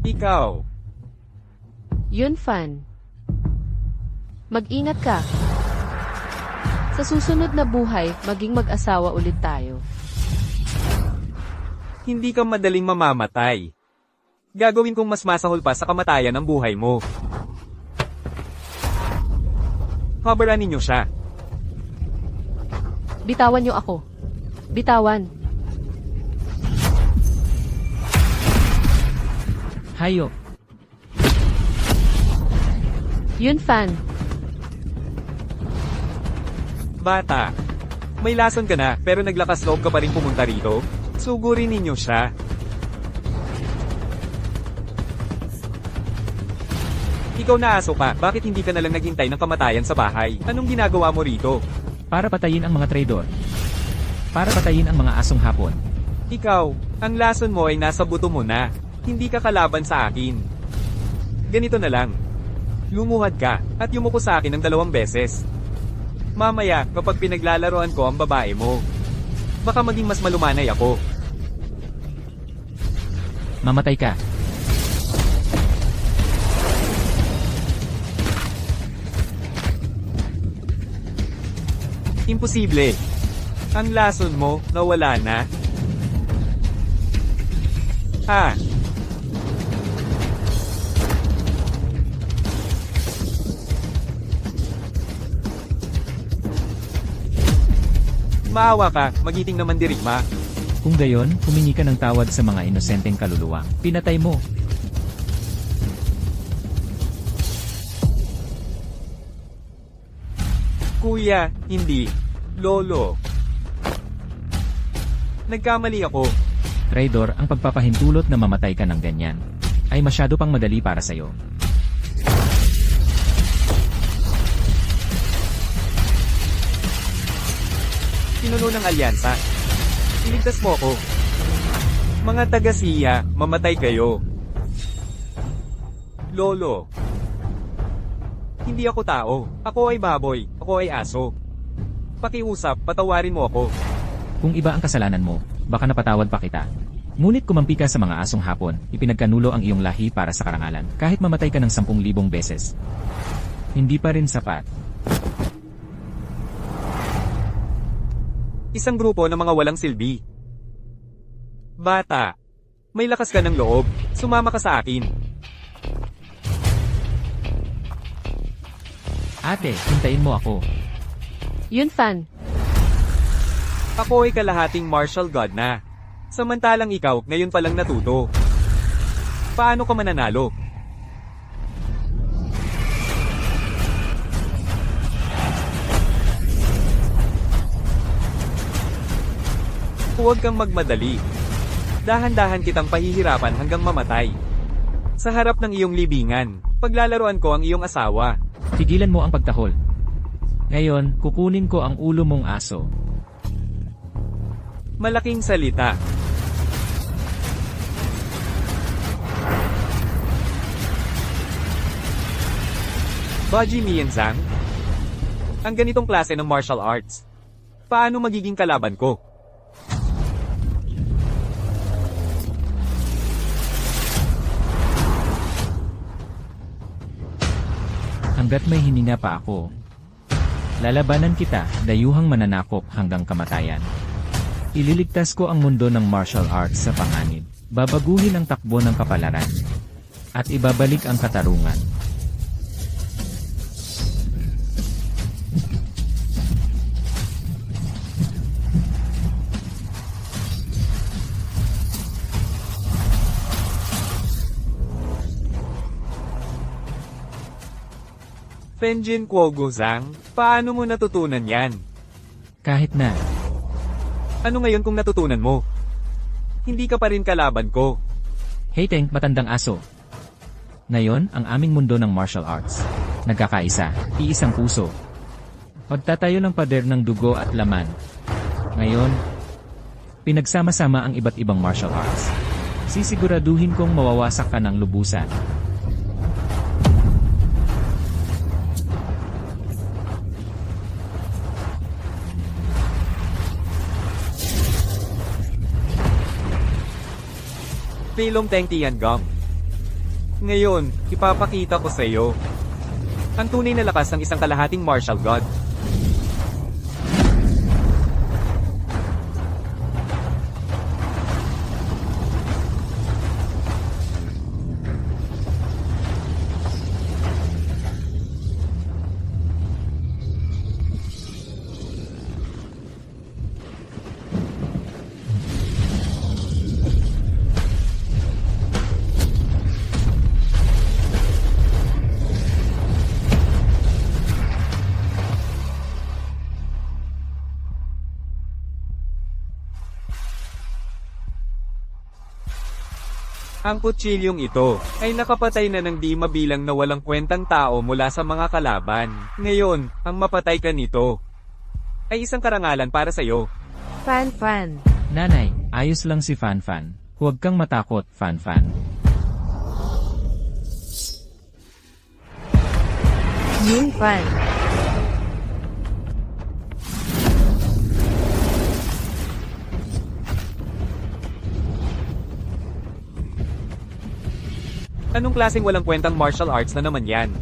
Ikaw.
Yunfan. Mag-ingat ka. Sa susunod na buhay, maging mag-asawa ulit tayo.
Hindi ka madaling mamamatay. Gagawin kong mas masahol pa sa kamatayan ng buhay mo. Habaran ninyo siya.
Bitawan niyo ako. Bitawan.
Hayop.
Yunfan.
Bata. May lason ka na, pero naglakas loob ka pa rin pumunta rito? Sugurin ninyo siya. Ikaw na aso ka, bakit hindi ka nalang naghintay ng kamatayan sa bahay? Anong ginagawa mo rito?
Para patayin ang mga traidor. Para patayin ang mga asong hapon.
Ikaw, ang lason mo ay nasa buto mo na. Hindi ka kalaban sa akin. Ganito na lang. Lumuhad ka, at yumuko sa akin ng 2 beses. Mamaya, kapag pinaglalaroan ko ang babae mo, baka maging mas malumanay ako.
Mamatay ka.
Imposible. Ang lason mo, nawala na. Ha? Maawa ka, magiting naman dirigma.
Kung gayon, humingi ka ng tawad sa mga inosenteng kaluluwa. Pinatay mo.
Kuya, hindi. Lolo. Nagkamali ako.
Traidor, ang pagpapahintulot na mamatay ka ng ganyan ay masyado pang madali para sa'yo.
Pinuno ng alyansa. Iligtas mo ako. Mga taga-siya, mamatay kayo. Lolo. Hindi ako tao. Ako ay baboy. Ako ay aso. Pakiusap, patawarin mo ako.
Kung iba ang kasalanan mo, baka napatawad pa kita. Ngunit kumampi ka sa mga asong hapon, ipinagkanulo ang iyong lahi para sa karangalan, kahit mamatay ka ng 10,000 beses. Hindi pa rin sapat.
Isang grupo ng mga walang silbi. Bata, may lakas ka ng loob. Sumama ka sa akin.
Ate, hintayin mo ako.
Yun Fan.
Ako ay kalahating martial god na. Samantalang ikaw, ngayon pa lang natuto. Paano ka mananalo? Huwag kang magmadali. Dahan-dahan kitang pahihirapan hanggang mamatay. Sa harap ng iyong libingan, paglalaruan ko ang iyong asawa.
Tigilan mo ang pagtahol. Ngayon, kukunin ko ang ulo mong aso.
Malaking salita. Baji Mienzang? Ang ganitong klase ng martial arts. Paano magiging kalaban ko?
Hanggat may hininga pa ako, lalabanan kita, dayuhang mananakop hanggang kamatayan. Ililigtas ko ang mundo ng martial arts sa panganib. Babaguhin ang takbo ng kapalaran. At ibabalik ang katarungan.
Fenjin Kuoguzang, paano mo natutunan yan?
Kahit na,
Ano ngayon kung natutunan mo? Hindi ka pa rin kalaban ko.
hey Teng, matandang aso. Ngayon, ang aming mundo ng martial arts. Nagkakaisa, iisang puso. Pagtatayo ng pader ng dugo at laman. Ngayon, pinagsama-sama ang iba't ibang martial arts. Sisiguraduhin kong mawawasak ka ng lubusan.
Pilong Teng Tiangong. Ngayon, ipapakita ko sa iyo ang tunay na lakas ng isang kalahating martial god. Ang kutsilyong ito ay nakapatay na ng di mabilang na walang kwentang tao mula sa mga kalaban. Ngayon, ang mapatay ka nito ay isang karangalan para sa iyo.
Fan.
Nanay, ayos lang si Fan Fan. Huwag kang matakot, Fan Fan.
Yun Fan.
Anong klaseng walang kwentang martial arts na naman yan?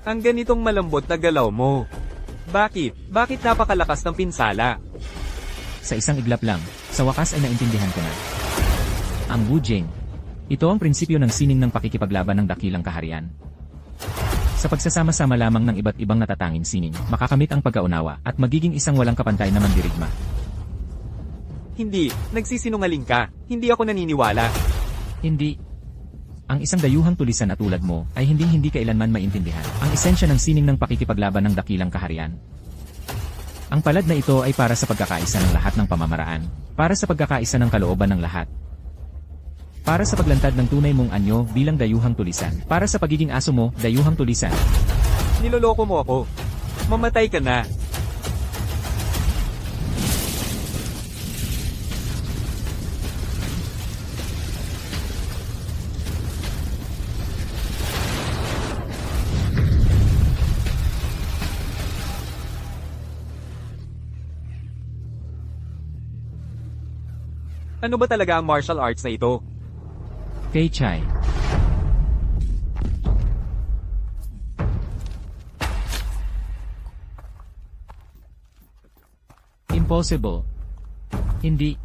Ang ganitong malambot na galaw mo. Bakit? Bakit napakalakas ng pinsala?
Sa isang iglap lang, sa wakas ay naintindihan ko na. Ang Wu Jing. Ito ang prinsipyo ng sining ng pakikipaglaban ng dakilang kaharian. Sa pagsasama-sama lamang ng iba't ibang natatanging sining, makakamit ang pagkaunawa at magiging isang walang kapantay na mandirigma.
Hindi, nagsisinungaling ka. Hindi ako naniniwala.
Hindi. Ang isang dayuhang tulisan na tulad mo ay hindi kailanman maintindihan ang esensya ng sining ng pakikipaglaban ng dakilang kaharian. Ang palad na ito ay para sa pagkakaisa ng lahat ng pamamaraan, para sa pagkakaisa ng kalooban ng lahat, para sa paglantad ng tunay mong anyo bilang dayuhang tulisan, para sa pagiging aso mo, dayuhang tulisan.
Niloloko mo ako. Mamatay ka na. Ano ba talaga ang martial arts na ito?
Kay Chai. Impossible. Hindi.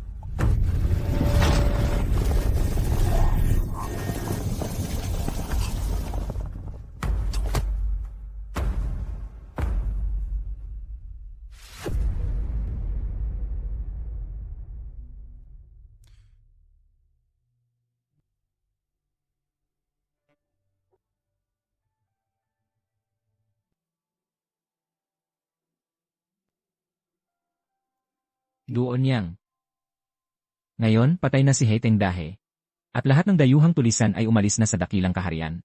Doon yang. Ngayon, patay na si Heteng Dahe. At lahat ng dayuhang tulisan ay umalis na sa dakilang kaharian.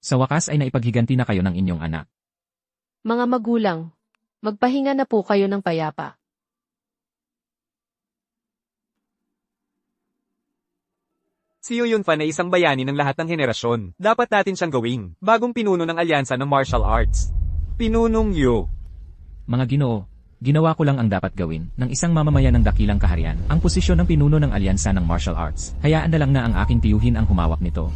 Sa wakas ay naipaghiganti na kayo ng inyong anak.
Mga magulang, magpahinga na po kayo ng payapa.
Si Yu Yunfan ay isang bayani ng lahat ng henerasyon. Dapat natin siyang gawing bagong pinuno ng alyansa ng martial arts. Pinunong Yu.
Mga Ginoo, ginawa ko lang ang dapat gawin ng isang mamamayan ng dakilang kaharian, ang posisyon ng pinuno ng alyansa ng martial arts. Hayaan na lang na ang aking tiyuhin ang humawak nito.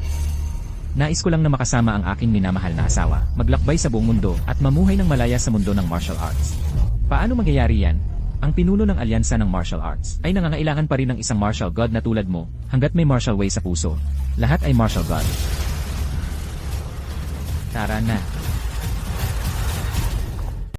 Nais ko lang na makasama ang aking minamahal na asawa, maglakbay sa buong mundo, at mamuhay ng malaya sa mundo ng martial arts. Paano mangyayari yan? Ang pinuno ng alyansa ng martial arts ay nangangailangan pa rin ng isang martial god na tulad mo, hanggat may martial way sa puso. Lahat ay martial god. Tara na.